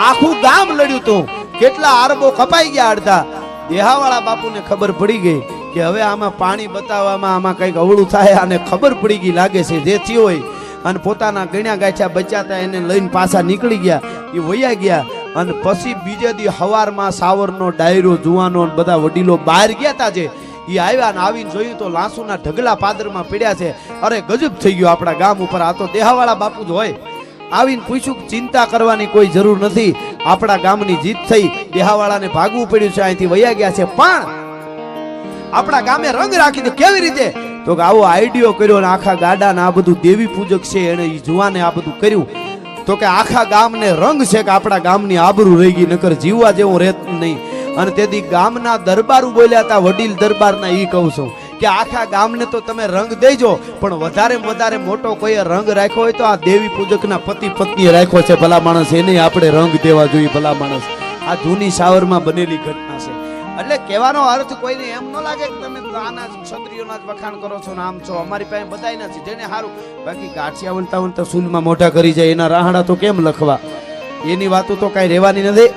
આખું ગામ લડ્યું હતું. કેટલા આરબો કપાઈ ગયા અડધા. દેહાવાળા બાપુને ખબર પડી ગઈ કે હવે આમાં પાણી બતાવવામાં આમાં કંઈક અવળું થાય, અને ખબર પડી ગઈ લાગે છે જે થયું હોય. અને પોતાના ગણ્યા ગાંઠ્યા બચાતા એને લઈને પાછા નીકળી ગયા, એ વયા ગયા. અને પછી બીજે દી હવારમાં સાવરનો ડાયરો જુવાનો બધા વડીલો બહાર ગયા હતા. જે એ આવ્યા ને આવીને જોયું તો લાંસુના ઢગલા પાદરમાં પડ્યા છે. અરે ગજબ થઈ ગયો આપણા ગામ ઉપર. આ તો દેહાવાળા બાપુ જ હોય. આવીને પૂછ્યું કે ચિંતા કરવાની કોઈ જરૂર નથી, આપણા ગામની જીત થઈ, દેહાવાળાને ભાગવું પડ્યું છે, અહીંથી વયા ગયા છે, પણ આપણા ગામે રંગ રાખી દે. કેવી રીતે? તો કે આવો આઈડિયો કર્યો ને આખા ગાડા ને આ બધું દેવી પૂજક છે એને ઈ જુવાને આ બધું કર્યું. તો કે આખા ગામને રંગ છે કે આપણા ગામની આબરૂ રહી ગઈ, નકર જીવવા જેવું રહેત નહીં. અને તેથી ગામના દરબારો બોલ્યા હતા, વડીલ દરબારના. ઈ કહું છું કે આખા ગામને તો તમે રંગ દેજો, પણ વધારે મોટો કોઈ રંગ રાખ્યો હોય તો આ દેવી પૂજકના પતિ પત્નીએ રાખ્યો છે. ભલા માણસ એને આપણે રંગ દેવા જોઈએ. ભલા માણસ આ જૂની સાવરમાં બનેલી ઘટના છે. એટલે કહેવાનો અર્થ કોઈને એમ ન લાગે કે તમે આના ક્ષત્રિયોના જ વખાણ કરો છો ને આમ છો. અમારી પાસે બધાય નથી જેને સારું. બાકી ગાંઠિયા વળતા સૂલમાં મોઢા કરી જાય, એના રાહડા તો કેમ લખવા, એની વાતો તો કાંઈ રહેવાની નથી.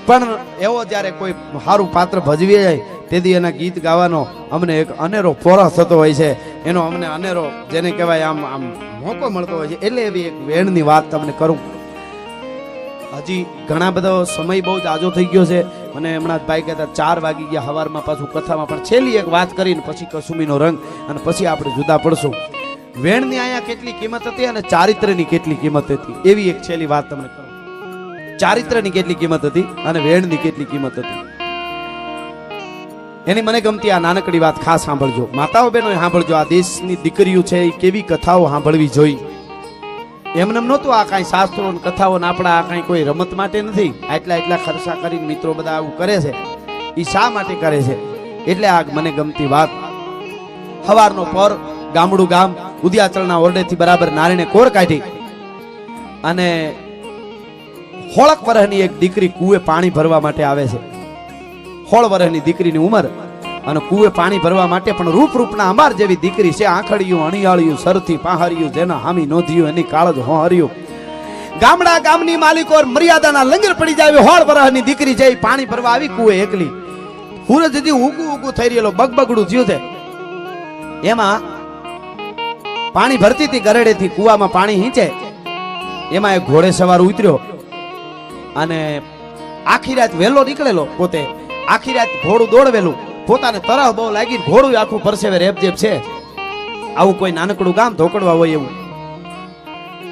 પણ એવો જ્યારે કોઈ સારું પાત્ર ભજવી જાય તેથી એના ગીત ગાવાનો અમને એક અનેરો પોરો થતો હોય છે, એનો અમને અનેરો જેને કહેવાય આમ આમ મોકો મળતો હોય છે. એટલે એવી એક વેણની વાત તમને કરું. હજી ઘણા બધો સમય બહુ જ આજો થઈ ગયો છે. મને હમણાં જ ભાઈ કહેતા 4 વાગી ગયા સવારમાં, પાછું કથામાં પણ છેલ્લી એક વાત કરીને પછી કસુમીનો રંગ અને પછી આપણે જુદા પડશું. વેણની અહીંયા કેટલી કિંમત હતી અને ચારિત્ર્યની કેટલી કિંમત હતી, એવી એક છેલ્લી વાત તમને કરું. ચારિત્ર્યની કેટલી કિંમત હતી અને વેણની કેટલી કિંમત હતી, એની મને ગમતી આ નાનકડી વાત ખાસ સાંભળજો. માતાઓ બહેનો સાંભળજો. આ દેશની દીકરીઓ છે એ કેવી કથાઓ સાંભળવી જોઈ. એમને નહોતું આ કાંઈ શાસ્ત્રો અને કથાઓ આપણા આ કાંઈ કોઈ રમત માટે નથી. એટલા ખર્ચા કરીને મિત્રો બધા આવું કરે છે, એ શા માટે કરે છે? એટલે આ મને ગમતી વાત. સવારનો પર ગામડું ગામ ઉદયાચળના ઓરડેથી બરાબર નારીને કોર કાઢી અને હોળક વર્ષની એક દીકરી કુએ પાણી ભરવા માટે આવે છે. 16 વર્ષની દીકરીની ઉંમર અને કુએ પાણી ભરવા માટે, પણ રૂપના અંબાર જેવી દીકરી છે. આંખડિયું અણિયાળિયું સરથી પાહરિયું, જેના હામી નોંધ્યું એની કાળજ હોહર્યું. ગામડા ગામની માલિકો મર્યાદાના લંગર પડી જાય 16 વર્ષની દીકરી છે, પાણી ભરવા આવી કુએ એકલી. સૂરજ હજી ઉગું થઈ રહેલો બગબગડું થયું છે. એમાં પાણી ભરતી હતી ગરેડેથી કુવામાં પાણી હીંચે. એમાં એક ઘોડે સવાર ઉતર્યો અને આખી રાત વહેલો નીકળેલો. પોતે આખી રાત ઘોડું દોડવેલું, પોતાને તરહ બહુ લાગી, ઘોડું આખું પરસેવે રેપજેપ છે. આવું કોઈ નાનકડું ગામ ધોકડવા હોય એવું.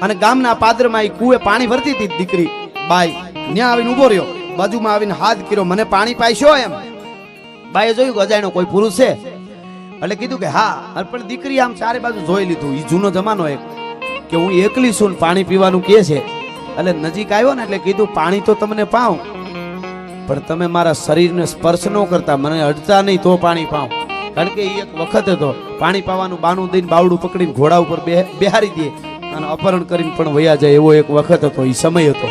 અને ગામના પાદરમાં એ કુએ પાણી ભરતી હતી દીકરી બાઈ. ત્યાં આવીને ઉભો રહ્યો, બાજુમાં આવીને હાથ કર્યો, મને પાણી પાઈશો એમ. બાઈએ જોયું અજાણ્યો કોઈ પુરુષ છે એટલે કીધું કે હા. પણ દીકરી આમ ચારે બાજુ જોઈ લીધું. એ જૂનો જમાનો એક કે હું એકલી છું પાણી પીવાનું કે છે. એટલે નજીક આવ્યો ને એટલે કીધું પાણી તો તમને પાઉં, પણ તમે મારા શરીરને સ્પર્શ ન કરતા, મને અડતા નહીં તો પાણી પાઉં. કારણ કે એ એક વખત હતો પાણી પાવાનું બાનું દઈને બાવડું પકડીને ઘોડા ઉપર બેહારી દે અને અપહરણ કરીને પણ વયા જાય, એવો એક વખત હતો, એ સમય હતો.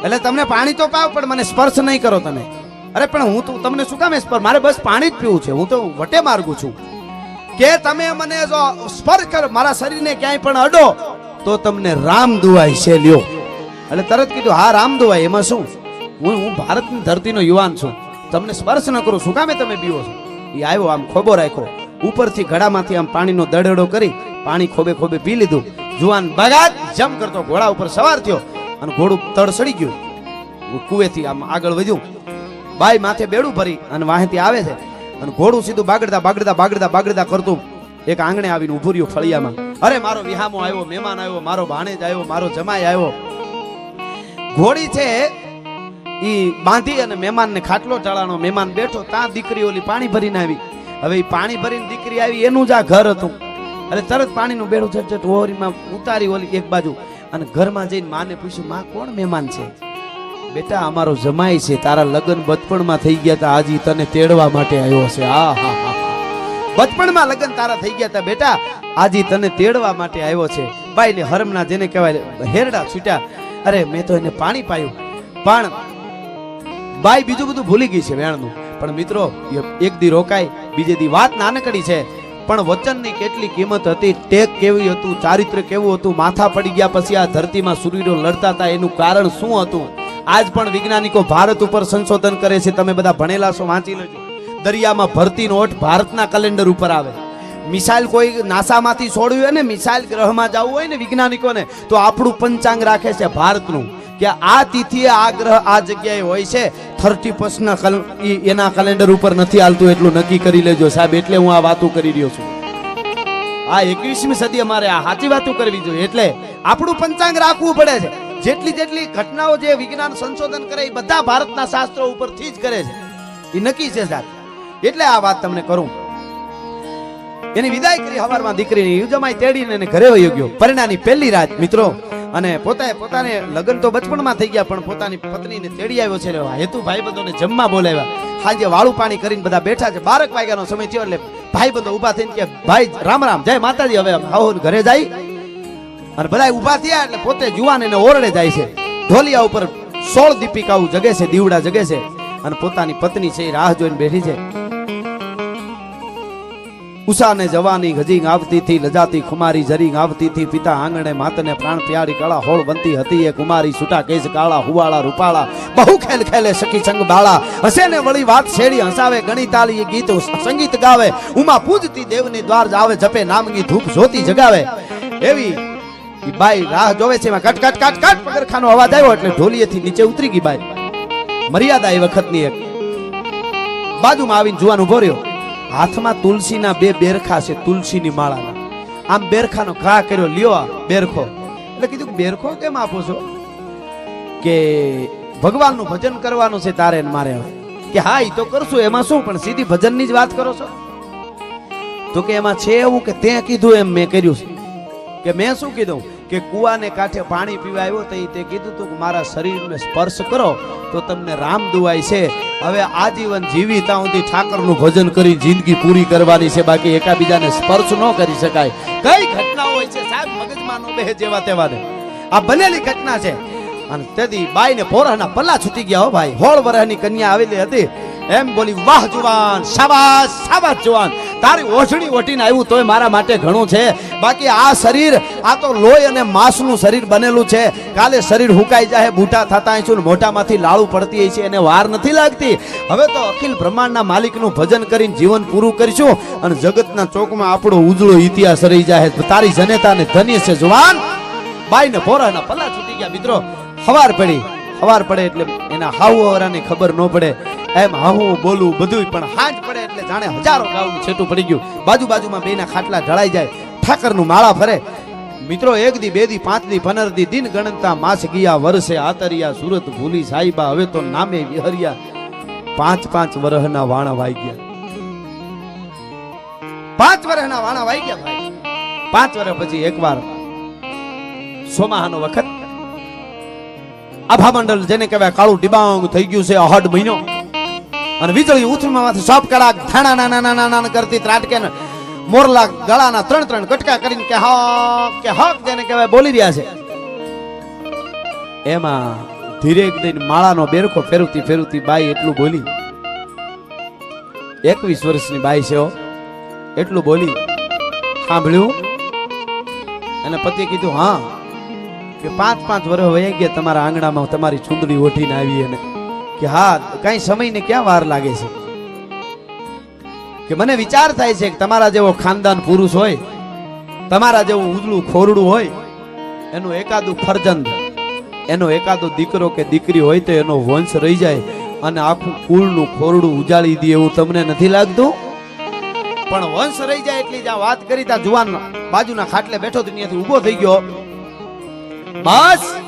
એટલે તમને પાણી તો પાવ પણ મને સ્પર્શ નહીં કરો તમે. અરે પણ હું તો તમને શું કામ સ્પર્શ, મારે બસ પાણી જ પીવું છે, હું તો વટે માર્ગું છું. કે તમે મને જો સ્પર્શ કરો, મારા શરીરને ક્યાંય પણ અડો તો તમને રામ દુવાય છે લ્યો. એટલે તરત કીધું હા રામ દુવાય, એમાં શું, હું ભારતની ધરતીનો યુવાન છું, તમને સ્પર્શ ન કરું, શું કામે તમે પીવો છો? એ આવ્યો આમ ખોબો રાખ્યો, ઉપરથી ઘડામાંથી આમ પાણીનો દડેડો કરી પાણી ખોબે ખોબે પી લીધું. જુવાન બગાત જમ કરતો ઘોડા ઉપર સવાર થયો અને ઘોડું તડ સડી ગયું. કુવેથી આમ આગળ વધ્યું. બાઈ માથે બેડું ભરી અને વાહેથી આવે છે અને ઘોડું સીધું બાગડતા કરતું એક આંગણે આવીને ઉભું રહ્યું ફળિયામાં. અરે મારો વિહામો આવ્યો, મહેમાન આવ્યો, મારો ભાણેજ આવ્યો, મારો જમાઈ આવ્યો. ઘોડી છે ઈ બાંધી અને મહેમાનને ખાટલો ટાળાનો. મહેમાન બેઠો, ત્યાં દીકરી ઓલી પાણી ભરીને આવી. હવે એ પાણી ભરીને દીકરી આવી, એનું જ આ ઘર હતું. એટલે તરત પાણીનું બેડું ઝટઝટ ઓહરીમાં ઉતારી ઓલી એક બાજુ અને ઘરમાં જઈને માને પૂછ્યું, માં કોણ મહેમાન છે? બેટા અમારો જમાઈ છે, તારા લગ્ન બચપણમાં થઈ ગયા હતા, આજી તને તેડવા માટે આવ્યો છે. આ હા હા, બચપણમાં લગ્ન તારા થઈ ગયા હતા બેટા, આજી તને તેડવા માટે આવ્યો છે. બાઈ ને હરમના જેને કહેવાય હેરડા છૂટ્યા. અરે મેં તો એને પાણી પાયું. પણ બાઈ બીજું બધું ભૂલી ગઈ છે વેણનું. પણ મિત્રો એક દી રોકાય, બીજે દી વાત નાનકડી છે પણ વચનની કેટલી કિંમત હતી, ટેક કેવી હતું, ચારિત્ર્ય કેવું હતું. માથા પડી ગયા પછી આ ધરતીમાં સૂર્યનો લડતા હતા, એનું કારણ શું હતું? આજ પણ વૈજ્ઞાનિકો ભારત ઉપર સંશોધન કરે છે. તમે બધા ભણેલા છો, વાંચી લેજો. દરિયામાં ભરતી નોટ ભારતના કેલેન્ડર ઉપર આવે. મિસાઇલ કોઈ નાસામાંથી છોડ્યું હોય ને, મિસાઇલ ગ્રહમાં જવું હોય ને વૈજ્ઞાનિકોને, તો આપણું પંચાંગ રાખે છે ભારતનું કે આ તિથિએ આ ગ્રહ આ જગ્યાએ હોય છે. 31 ના એના કેલેન્ડર ઉપર નથી હાલતું, એટલું નક્કી કરી લેજો સાહેબ. એટલે હું આ વાતો કરી રહ્યો છું. આ 21મી સદી અમારે આ સાચી વાતો કરવી જોઈએ. એટલે આપણું પંચાંગ રાખવું પડે છે. જેટલી ઘટનાઓ જે વિજ્ઞાન સંશોધન કરે એ બધા ભારતના શાસ્ત્રો ઉપરથી જ કરે છે, એ નક્કી છે સાહેબ. એટલે આ વાત તમને કરું. એની વિદાય કરી સવારમાં દીકરીની. જમાઈ તેડીને એને ઘરે વયો ગયો. પરિણાની પહેલી રાત મિત્રો. અને પોતાને લગ્ન તો બચપણમાં થઈ ગયા, પણ પોતાની પત્નીને તેડી આવ્યો છે. હેતુ ભાઈબંધોને જમવા બોલાવ્યા. સાંજે વાળું પાણી કરીને બધા બેઠા છે. 12 વાગ્યાનો સમય થયો એટલે ભાઈબંધો ઊભા થઈને કે ભાઈ રામ રામ, જય માતાજી, હવે આવો ઘરે જાય. અને બધા ઊભા થયા એટલે પોતે જુવાન એને ઓરડે જાય છે. ઢોલિયા ઉપર 16 દીપિકાઓ જગે છે, દીવડા જગે છે. અને પોતાની પત્ની છે એ રાહ જોઈને બેઠી છે. ઉષાને જવાની ગજીંગ આવતી થી લજાતી ખુમારી જરીંગ આવતી થી પિતા આંગણે માતને પ્રાણ પ્યારી કળા હોળ બનતી હતી એ કુમારી છૂટા કેસ કાળા હુવાળા રૂપાળા બહુ ખેલ ખેલે સખી સંગ બાળા હસે ને વળી વાત છેડી હસાવે ગણી તાલી એ ગીત સંગીત ગાવે ઉમા પૂજતી દેવની દ્વાર જાવે જપે નામની ધૂપ જ્યોતિ જગાવે એવી ઈ બાઈ રાહ જોવે છે એમાં કટ કટ કટ કટ પગરખાનો અવાજ આવ્યો એટલે ઢોલીએથી નીચે ઉતરી ગઈ બાઈ મર્યાદા એ વખતની એક બાજુમાં આવીને જુવાન ઉભો રહ્યો હાથમાં તુલસીના બે બેરખા છે તુલસીની માળાના આમ બેરખાનો ઘા કર્યો લ્યો આ બેરખો એટલે કીધું બેરખો કેમ આપો છો કે ભગવાનનું ભજન કરવાનું છે તારે ને મારે કે હા ઈ તો કરશું એમાં શું પણ સીધી ભજનની જ વાત કરો છો તો કે એમાં છે એવું કે તે કીધું એમ મેં કર્યું છે કે મેં શું કીધું કે કુવાને કાંઠે પાણી પીવા આવ્યો તો તે કીધું તું કે મારા શરીરને સ્પર્શ કરો તો તમને રામ દુવાય છે હવે આજીવન જીવી ત્યાં સુધી ઠાકરનું ભજન કરી જિંદગી પૂરી કરવાની છે બાકી એકાબીજાને સ્પર્શ ન કરી શકાય કઈ ઘટના હોય છે સાહેબ મગજમાં નો બેહે જેવા તેવાને આ બનેલી ઘટના છે અને તેથી બાઈને પોરાના પલ્લા છૂટી ગયા હો ભાઈ 16 વર્ષની કન્યા આવેલી હતી એમ બોલી વાહ જુવાન શાબાશ શાબાશ જુવાન તારી ઓછડી ઓટીને આવ્યું તોય મારા માટે ઘણું છે બાકી આ શરીર આ તો લોહી અને માંસનું શરીર બનેલું છે કાલે શરીર હુકાઈ જાય બૂટા થતા છું ને મોઢામાંથી લાળું પડતી છે એને વાર નથી લાગતી હવે તો અખિલ બ્રહ્માંડના માલિકનું ભજન કરીને જીવન પૂરું કરીશું અને જગતના ચોકમાં આપણો ઉજળો ઇતિહાસ રહી જાય તારી જનેતાને ધન્ય છે જુવાન બાઈને પોરાના પલ્લા છૂટી ગયા મિત્રો હવાર પડે એટલે એના હાવરાની ખબર ન પડે એમ હું બોલું બધું પણ હાંજ પડે એટલે જાણે હજારો ગાઉનું છેટું પડી ગયું બાજુમાં બેના ખાટલા ઢળાઈ જાય ઠાકરનું માળા ફરે મિત્રો 1 દી 2 દી 5 દી 15 દી દિન ગણતા માસ ગયા વર્ષે આતરિયા સુરત ભૂલી સાઈબા હવે તો નામે વિહરિયા 5 વર્ષના વાણા વાઈ ગયા 5 વર્ષના વાણા વાઈ ગયા ભાઈ 5 વર્ષ પછી એકવાર સોમાહાનો વખત આભા મંડળ જેને કહેવાય કાળું ડિબાંગ થઈ ગયું છે 8 મહિનો અને વીજળી ઉથલમાંથી સાપ કડાક થાણા નાના કરતી ત્રાટકે ને મોરલા ગળાના 3 કટકા કરીને કે હક જેને કહેવાય બોલી રહ્યા છે એમાં ધીરે દઈને માળાનો બેરખો ફેરવતી બાઈ એટલું બોલી 21 વર્ષની બાઈ છે એટલું બોલી સાંભળ્યું અને પતિએ કીધું હા કે 5 વર્ષ વહી ગયા તમારા આંગણામાં તમારી ચૂંદડી ઓઠીને આવી અને કે હા કઈ સમયને ક્યાં વાર લાગે છે કે મને વિચાર થાય છે કે તમારા જેવો ખાનદાન પુરુષ હોય તમારા જેવું ઉજળું ખોરડું હોય એનું એકાદું ફરજંદ એનો એકાદો દીકરો કે દીકરી હોય તો એનો વંશ રહી જાય અને આખું કુળનું ખોરડું ઉજાળી દે એવું તમને નથી લાગતું પણ વંશ રહી જાય એટલી જ વાત કરી તા જુવાન બાજુના ખાટલે બેઠો ત્યાંથી ઊભો થઈ ગયો બસ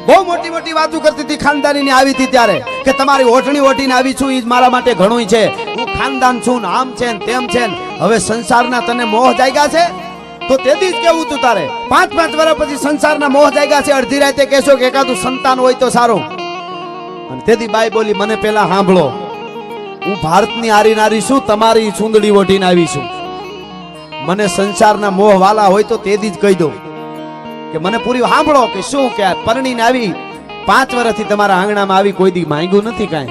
બહુ મોટી વાતો કરતી હતી ખાનદાની આવી હતી ત્યારે કે તમારી ઓઠણી ઓઠીને આવી છું એ મારા માટે ઘણું છે હું ખાનદાન છું ને આમ છે ને તેમ છે ને હવે સંસારના તને મોહ જાગ્યા છે તો તેથી જ કેવું તું તારે 5 વર્ષ પછી સંસારના મોહ જાગ્યા છે અડધી રાતે કહેશો કે એકાદું સંતાન હોય તો સારું અને તેથી બાઈ બોલી મને પેલા સાંભળો હું ભારતની આરી નારી છું તમારી ચૂંદડી ઓઠીને આવી છું મને સંસારના મોહ વાલા હોય તો તેથી જ કહી દો કે મને પૂરી સાંભળો કે શું કે પરણીને આવી 5 વર્ષથી તમારા આંગણામાં આવી કોઈ દી માંગ્યું નથી કાંઈ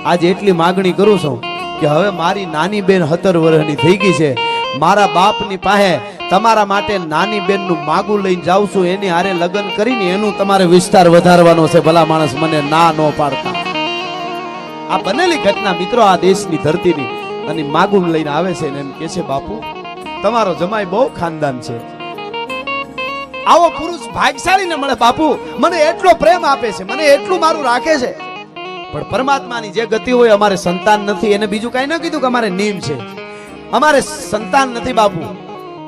આજે એટલી માગણી કરું છું કે હવે મારી નાની બેન 17 વર્ષની થઈ ગઈ છે મારા બાપની પાસે તમારા માટે નાની બેનનું માગું લઈને જાઉં છું એની હારે લગ્ન કરીને એનું તમારે વિસ્તાર વધારવાનો છે ભલા માણસ મને ના ન પાડતા આ બનેલી ઘટના મિત્રો આ દેશની ધરતીની અને માગું લઈને આવે છે ને એમ કે છે બાપુ તમારો જમાઈ બહુ ખાનદાન છે આવો પુરુષ ભાગ્યશાળી ને મળે બાપુ મને એટલો પ્રેમ આપે છે મને એટલું મારું રાખે છે પણ પરમાત્માની જે ગતિ હોય અમારે સંતાન નથી એને બીજું કઈ ન કીધું કે અમારે નિયમ છે અમારે સંતાન નથી બાપુ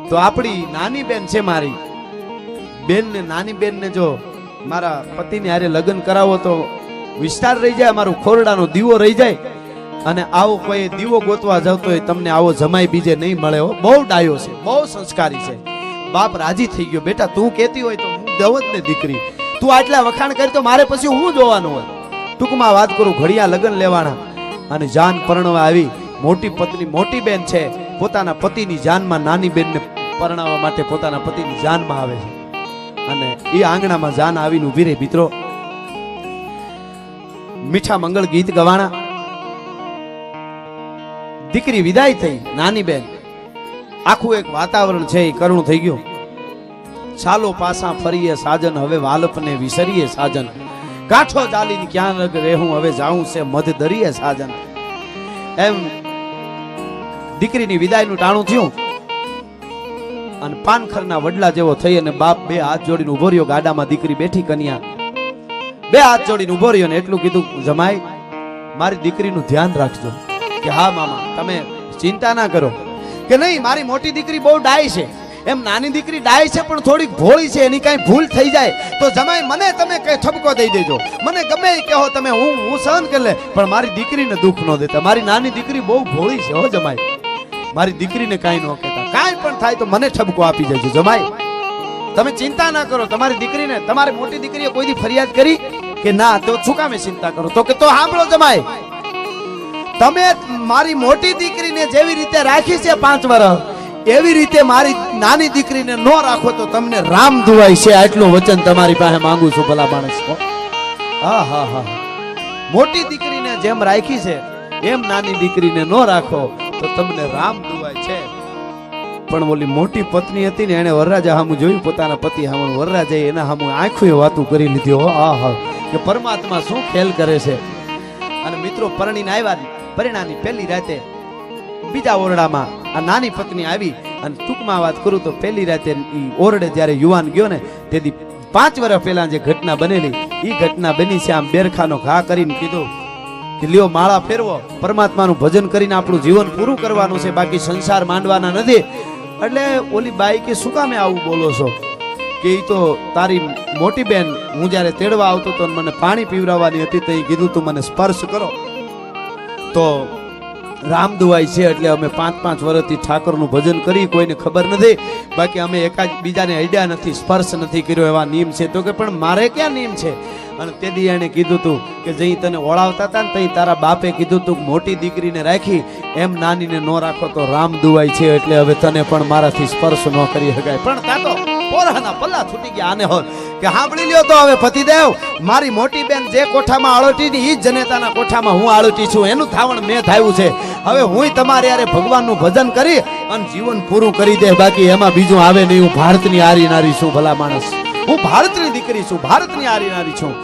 તો આપણી નાની બેન છે મારી બેન ને નાની બેન ને જો મારા પતિની હારે લગ્ન કરાવો તો વિસ્તાર રહી જાય અમારું ખોરડાનો દીવો રહી જાય અને આવો કોઈ દીવો ગોતવા જાવ તો તમને આવો જમાઈ બીજે નહીં મળે બહુ ડાયો છે બહુ સંસ્કારી છે બાપ રાજી થઈ ગયો બેટા તું કહેતી હોય તો હું દઉં જ ને દીકરી તું આટલા વખાણ કરી તો મારે પછી હું જોવાનું હોય ટૂંકમાં વાત કરું ઘડિયા લગ્ન લેવાના અને જાન પરણવા આવી મોટી પત્ની મોટી બેન છે પોતાના પતિની જાનમાં નાની બેનને પરણાવવા માટે પોતાના પતિની જાનમાં આવે છે અને એ આંગણામાં જાન આવીને ઊભી રહી મિત્રો મીઠા મંગળ ગીત ગવાણા દીકરી વિદાય થઈ નાની બેન આખું એક વાતાવરણ છે એ કરુણ થઈ ગયું. ચાલો પાસા ફરીએ સાજન, હવે વાલપને વિસરીએ સાજન, કાંઠો ચાલીને ક્યાં લગ રહેવું, હવે જાઉં છે મધ દરિયે સાજન. એમ દીકરીની વિદાયનું ટાણું થયું અને પાનખરના વડલા જેવો થઈ અને બાપ બે હાથ જોડીને ઉભો રહ્યો. ગાડામાં દીકરી બેઠી, કન્યા બે હાથ જોડીને ઉભો રહ્યો ને એટલું કીધું, જમાઈ મારી દીકરીનું ધ્યાન રાખજો. કે હા મામા, તમે ચિંતા ના કરો. કે નહીં, મારી મોટી દીકરી બહુ ડાય છે. એમ નાની દીકરી ડાય છે પણ થોડીક ભોળી છે, એની કઈ ભૂલ થઈ જાય તો જમાઈ મને તમે કઈ ઠપકો દઈ દેજો, મને ગમે એ કહો તમે, હું સહન કરી લે, પણ મારી દીકરીને દુઃખ ન દેતા. મારી નાની દીકરી બહુ ભોળી છે હો જમાઈ, મારી દીકરીને કાંઈ ન કહેતા, કાંઈ પણ થાય તો મને ઠપકો આપી દેજો જમાઈ. તમે ચિંતા ના કરો. તમારી દીકરીને, તમારી મોટી દીકરીએ કોઈથી ફરિયાદ કરી કે ના? તો શું કામે ચિંતા કરો? તો કે તો સાંભળો જમાઈ, તમે મારી મોટી દીકરીને જેવી રીતે રાખી છે 5 વર્ષ, એવી રીતે મારી નાની દીકરીને ન રાખો તો તમને રામ ધુવાય છે. આટલું વચન તમારી પાસે માંગુ છું ભલા માણસ. હા હા હા, મોટી દીકરીને જેમ રાખી છે એમ નાની દીકરીને ન રાખો તો તમને રામ ધુવાય છે. પણ ઓલી મોટી પત્ની હતી ને, એને વરરાજા સામું જોયું, પોતાના પતિ સામું. વરરાજાએ એના સામું આંખોએ વાતું કરી લીધી. હો આ હા, કે પરમાત્મા શું ખેલ કરે છે. અને મિત્રો પરણીને આવ્યા, પરિણાની પહેલી રાતે બીજા ઓરડામાં આ નાની પત્ની આવી. અને ટૂંકમાં વાત કરું તો પહેલી રાતે ઓરડે જ્યારે યુવાન ગયો ને, તેથી 5 વર્ષ પહેલા જે ઘટના બનેલી, એ ઘટના બની છે. આમ બેરખાનો ઘા કરીને કીધું કે લ્યો માળા ફેરવો, પરમાત્માનું ભજન કરીને આપણું જીવન પૂરું કરવાનું છે, બાકી સંસાર માંડવાના નથી. એટલે ઓલી બાઈ કે શું કામે આવું બોલો છો? કે ઈ તો તારી મોટી બેન, હું જ્યારે તેડવા આવતો તો મને પાણી પીવડાવવાની હતી, તો એ કીધું તું મને સ્પર્શ કરો તો રામ દુવાય છે. એટલે અમે 5-5 વર્ષથી ઠાકોરનું ભજન કરી, કોઈને ખબર નથી, બાકી અમે એકાદ બીજાને અડ્યા નથી, સ્પર્શ નથી કર્યો, એવા નિયમ છે. તો કે પણ મારે ક્યાં નિયમ છે? અને તેથી એને કીધું તું કે જઈ તને ઓળાવતા હતા ને તઈ તારા બાપે કીધું તું મોટી દીકરીને રાખી, એમ નાનીને ન રાખો તો રામ દુવાય છે. એટલે હવે તને પણ મારાથી સ્પર્શ ન કરી શકાય. પણ તા તો પોરાના પલ્લા છૂટી ગયા. આને હોત કે સાંભળી લ્યો તો હવે પતિદેવ, મારી મોટી બેન જે કોઠામાં આળોટી ની, ઈ જ જનેતાના કોઠામાં હું આળોટી છું. એનું થાવણ મેં થાવ્યું છે. હવે હું તમારે યારે ભગવાનનું ભજન કરી અને જીવન પૂરું કરી દે, બાકી એમાં બીજું આવે નહીં. હું ભારતની આરી નારી છું ભલા માણસ, હું ભારતની દીકરી છું, ભારતની આરી નારી છું.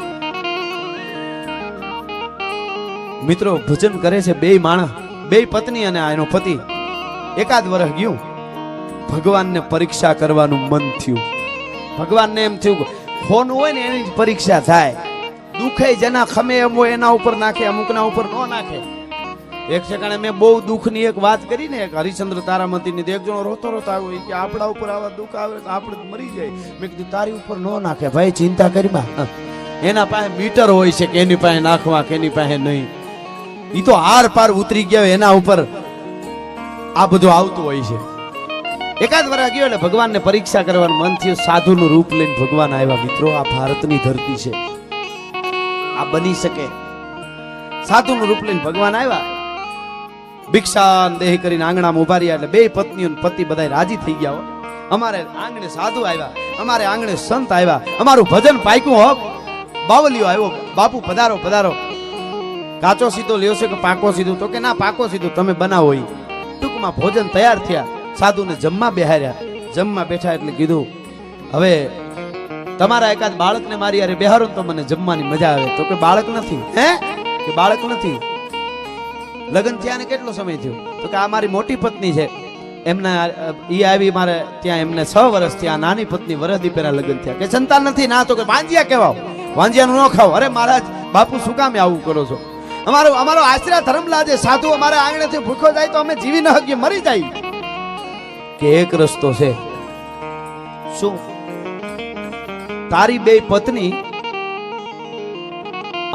મિત્રો ભજન કરે છે બે માણસ, બે પત્ની અને એનો પતિ. એકાદ વર્ષ ગયું, ભગવાનને પરીક્ષા કરવાનું મન થયું. ભગવાનને એમ થયું ફોન હોય ને એની પરીક્ષા થાય. દુઃખે જેના ખમે એમ હોય એના ઉપર નાખે, અમુકના ઉપર ન નાખે. એક ઠેકાણે મેં બહુ દુઃખની એક વાત કરી ને, એક હરિચંદ્ર તારામતીની. એક જણો રોતો રોતો આવ્યો કે આપણા ઉપર આવા દુઃખ આવે તો આપણે મરી જાય. મેં કીધું તારી ઉપર ન નાખે ભાઈ, ચિંતા કરીમાં. એના પાસે મીટર હોય છે કે એની પાસે નાખવા કે એની પાસે નહીં. ઈ તો આર પાર ઉતરી ગયા, એના ઉપર આ બધું આવતું હોય છે. એકાદ વર્ષ ગયો એટલે ભગવાનને પરીક્ષા કરવાનું મન થયું. સાધુનું રૂપ લઈને ભગવાન આવ્યા. મિત્રો આ ભારતની ધરતી છે, આ બની શકે. સાધુનું રૂપ લઈને ભગવાન આવ્યા, ભિક્ષા દેહ કરીને આંગણામાં ઉભા રહ્યા. એટલે બે પત્નીઓ પતિ બધા રાજી થઈ ગયા. અમારે આંગણે સાધુ આવ્યા, અમારે આંગણે સંત આવ્યા, અમારું ભજન પાક્યું. હો બાવલીઓ આવ્યો, બાપુ પધારો પધારો. કાચો સીધો લ્યો છે કે પાકો સીધું? તો કે ના પાકો સીધું, તમે બનાવો. ટૂંકમાં ભોજન તૈયાર થયા, સાધુને જમવા બેહાર્યા. જમવા બેઠા એટલે કીધું હવે તમારા એકાદ બાળકને મારી યારે બેહારો ને તો મને જમવાની મજા આવે. તો કે બાળક નથી. હે કે બાળક નથી? લગ્ન થયા ને કેટલો સમય થયો? તો કે આ મારી મોટી પત્ની છે, એમના ઈ આવી મારે ત્યાં, એમને 6 વર્ષ થયા. નાની પત્ની વરદી પહેલા લગ્ન થયા. કે સંતાન નથી? ના. તો કે વાંજિયા કહેવાઓ, વાંજિયાનું ન ખાવ. અરે મહારાજ બાપુ શું કામે આવું કરો છો? અમારો આશરા ધર્મ લાજે. સાધુ અમારે આંગણેથી ભૂખ્યો જાય તો અમે જીવી ન શકીએ, મરી જાય. કે એક રસ્તો છે. શું? તારી બે પત્ની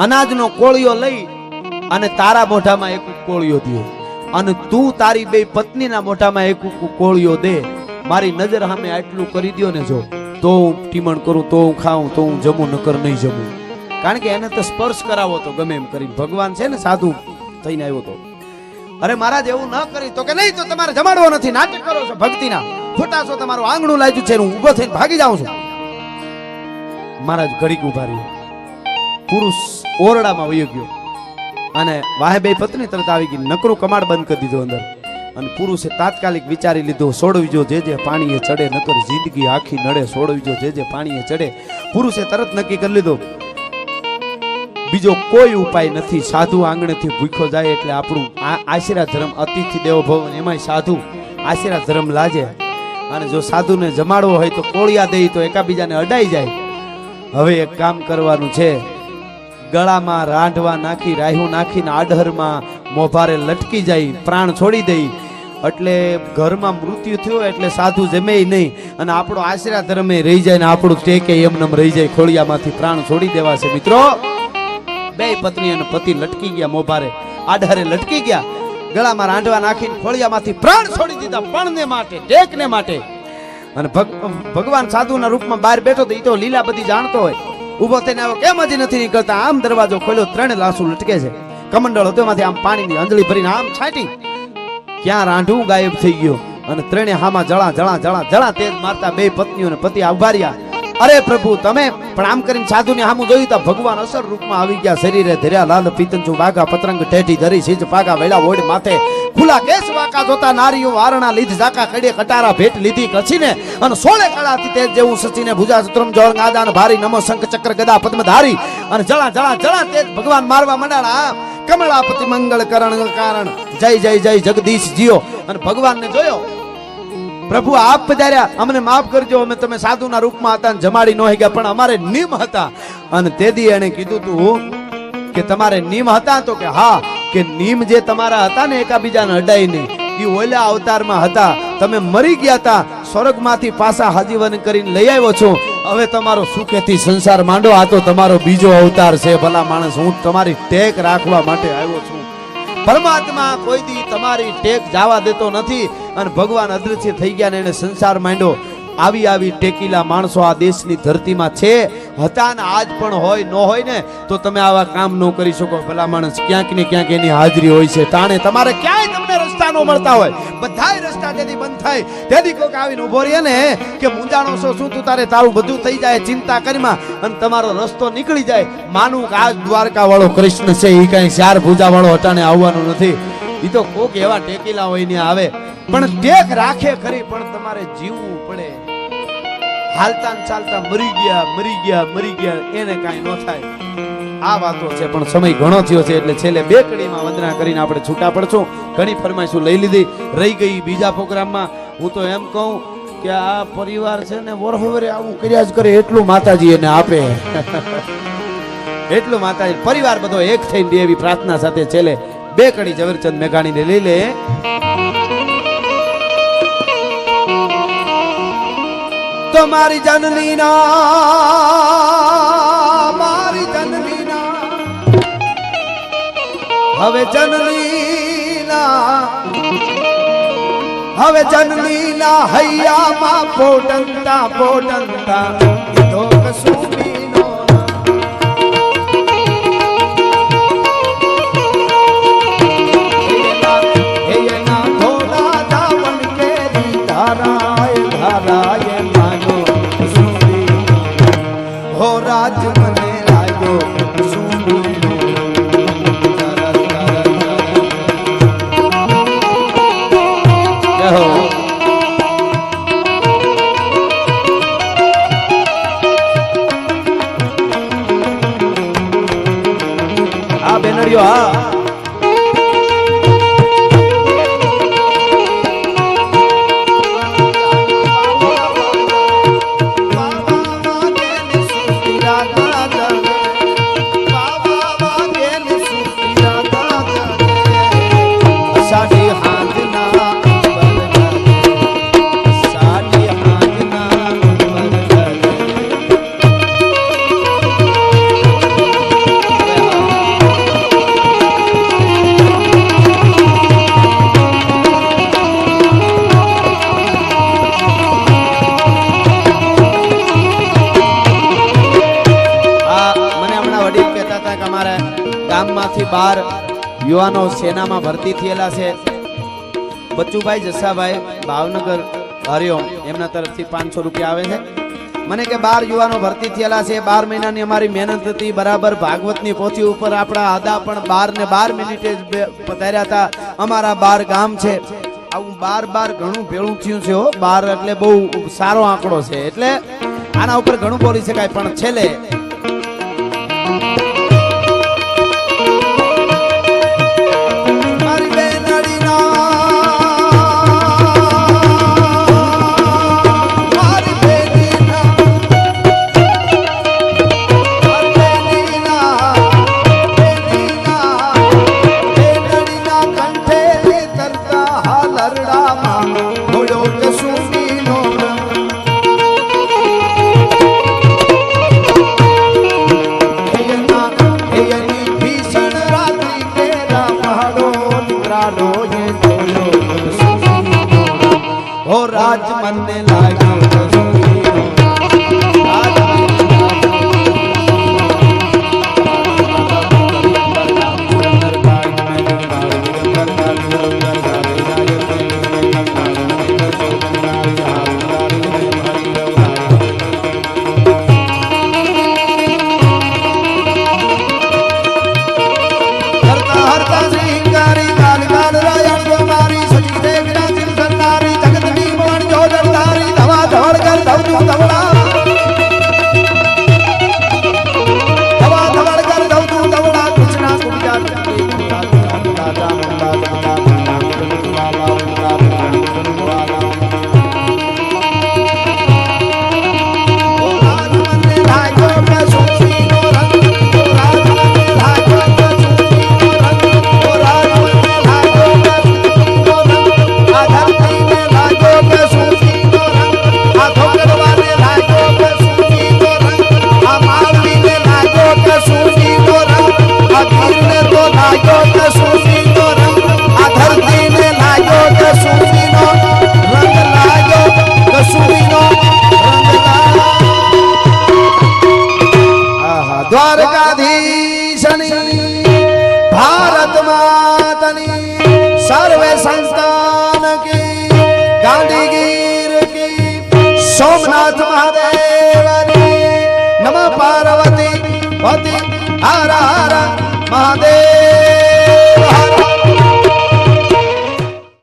અનાજનો કોળિયો લઈ અને તારા મોઢામાં એક કોળિયો દે, અને તું તારી બે પત્નીના મોઢામાં એક કોળિયો દે. મારી નજર સામે આટલું કરી દો ને જો, તો હું ટીમણ કરું, તો હું ખાઉં, તો હું જમું, નકર નહીં જમું. કારણ કે એને તો સ્પર્શ કરાવો તો ગમે એમ કરી. ભગવાન છે ને સાધુ થઈને આવ્યો તો. અરે મહારાજ એવું ન કરી. તો કે નહીં, તો તમારે જમાડવો નથી, નાટક કરો છો ભક્તિના, ખોટા છો, તમારું આંગણું લાગ્યું છે. હું ઊભો થઈને ભાગી જાઉં છું. મહારાજ ઘડીક ઉભા રહ્યો, પુરુષ ઓરડામાં વયો ગયો અને વાહે બે પત્ની તરત આવી ગઈ. નકરું કમાડ બંધ કરી દીધું અંદર. અને પુરુષે તાત્કાલિક વિચારી લીધું, સોડવી જો જે પાણીએ ચડે, નકર જિંદગી આખી નડે. સોડવી જો જે પાણીએ ચડે. પુરુષે તરત નક્કી કરી લીધું, બીજો કોઈ ઉપાય નથી. સાધુ આંગણેથી ભૂખ્યો જાય એટલે આપણું આશીર્વાદ ધર્મ, અતિથિ દેવો ભવ, એમાંય સાધુ આશીર્વાદ ધર્મ લાજે. અને જો સાધુને જમાડવો હોય તો કોળિયા દઈ તો એકાબીજાને અડાઈ જાય. હવે એક કામ કરવાનું છે, ગળામાં રાંઢવા નાખી, રાહ્યું નાખીને આડહરમાં મોભારે લટકી જાય, પ્રાણ છોડી દઈ. એટલે ઘરમાં મૃત્યુ થયું એટલે સાધુ જમે નહીં અને આપણો આશીર્વાદ ધર્મે રહી જાય ને આપણું ટેકે એમનેમ રહી જાય. ખોળિયામાંથી પ્રાણ છોડી દેવા છે મિત્રો. બે પત્ની અને પતિ લટકી ગયા, મોભારે આડહરે લટકી ગયા, ગળામાં રાંઢવા નાખીને ખોળિયામાંથી પ્રાણ છોડી દીધા, પણને માટે, ટેકને માટે. અને ભગવાન સાધુના રૂપમાં બહાર બેઠો તો એ તો લીલા બધી જાણતો હોય. ઉભો થઈને આવ્યો, કેમ હજી નથી નીકળતા? આમ દરવાજો ખોલ્યો, 3 લાશો લટકે છે. કમંડળ હતો, એમાંથી આમ પાણીની અંજળી ભરીને આમ છાંટી, ક્યાં રાંઢવું ગાયબ થઈ ગયો. અને 3 હામાં જળા જળા જળા જળા તેજ મારતા બે પત્નીઓ અને પતિ ઉભા રહ્યા. અરે પ્રભુ તમે પણ, આમ કરીને સાધુને સામું જોયું તો ભગવાન અસર રૂપમાં આવી ગયા. શરીરે ધર્યા લાલ પીતંચુ વાઘા, પતરંગ ટેટી ધરી, સિંજ પાગા વેળા ઓડ માથે, ખુલા કેસ વાકા જોતા નારીઓ વારણા લીધ ઝાકા, કડે કટારા ભેટ લીધી કચીને, અને 16 કળાથી તેજ જેવું સચીને, ભુજા ચતુરમ જોળ ગાદાન ભારી, નમો શંખ ચક્ર ગદા પદ્મ ધારી. અને જળા જળા જળા તેજ ભગવાન મારવા મંડાણા. કમળાપતિ મંગળ કરણ કારણ, જય જય જય જગદીશ જીઓ. અને ભગવાનને જોયો, પ્રભુ આપ પધાર્યા, અમને માફ કરજો, અમે તમે સાધુના રૂપમાં હતા ને જમાડી ન ગયા, પણ અમારે નિયમ હતા. અને તેદી એને કીધું તું કે તમારે નિયમ હતા? તો કે હા, કે નિયમ જે તમારા હતા ને એકાબીજાને અડાઈ નહીં, એ ઓલા અવતારમાં હતા. તમે મરી ગયા હતા, સ્વર્ગમાંથી પાછા હાજીવન કરીને લઈ આવ્યો છો. હવે તમારો સુખેથી સંસાર માંડો, આ તો તમારો બીજો અવતાર છે. ભલા માણસ, હું તમારી ટેક રાખવા માટે આવ્યો છું. પરમાત્મા કોઈ દી તમારી ટેક જવા દેતો નથી. અને ભગવાન અદૃશ્ય થઈ ગયા ને એને સંસાર માંડ્યો. આવી આવી ટેકીલા માણસો આ દેશની ધરતીમાં છે, હતા ને આજ પણ હોય. ન હોય ને તો તમે આવા કામ ન કરી શકો. ભલા માણસ, ક્યાંક ને ક્યાંક એની હાજરી હોય છે. તાણે તમારે ક્યાંય તમને રસ્તા ન મળતા હોય, બધાય રસ્તા તેથી બંધ થાય. તેથી કોઈક આવીને ઉભો રહે ને કે મૂંઝાણો છો શું તું, તારે તારું બધું થઈ જાય, ચિંતા કરીમાં, અને તમારો રસ્તો નીકળી જાય. માનું કે આજ દ્વારકા વાળો કૃષ્ણ છે, એ કઈ 4 ભુજા વાળો હટાણે આવવાનું નથી. એ તો કોક એવા ટેકીલા હોય ને આવે, પણ ટેક રાખે ખરી, પણ તમારે જીવવું પડે. હાલતા ને ચાલતા મરી ગયા એને કાંઈ ન થાય. આ વાતો છે, પણ સમય ઘણો થયો છે એટલે છેલ્લે 2 કડીમાં વંદના કરીને આપણે છૂટા પડશું. ઘણી ફરમાઈશું લઈ લીધી, રહી ગઈ બીજા પ્રોગ્રામમાં. હું તો એમ કહું કે આ પરિવાર છે ને વરહવરે આવું કર્યા જ કરે, એટલું માતાજી એને આપે. એટલું માતાજી પરિવાર બધો એક થઈને એવી પ્રાર્થના સાથે છેલ્લે 2 કડી ઝવેરચંદ મેઘાણીને લઈ લે. તો મારી જનની ના, મારી જનની ના, હવે જનની ના, હવે જનની ના હૈયામાં પોટંતા પોટંતા, તો કસુમી નો હેયના થોડા દાવણ કેરી ધારાય ધારાય રાજ મને લાગ્યો આ બેનડીઓ. હા ગામમાંથી 12 યુવાનો સેનામાં ભરતી થયેલા છે. બચ્ચુભાઈ જસાભાઈ ભાવનગર હરિઓમ, એમના તરફથી 500 રૂપિયા આવે છે. મને કે 12 યુવાનો ભરતી થયેલા છે. 12 મહિનાની અમારી મહેનત હતી. બરાબર ભાગવતની પોથી ઉપર આપણા આદા પણ 12 ને 12 મિનિટે પધાર્યા હતા. અમારા 12 ગામ છે. આવું 12 ઘણું ભેળું થયું છે હો 12 એટલે બહુ સારો આંકડો છે એટલે આના ઉપર ઘણું બોલી શકાય પણ છેલ્લે राज मन लाग्यो भारत मातनी सर्वे संस्थान की गांधीगिर की सोमनाथ महादेव नमः पार्वती पति हर हर महादेव।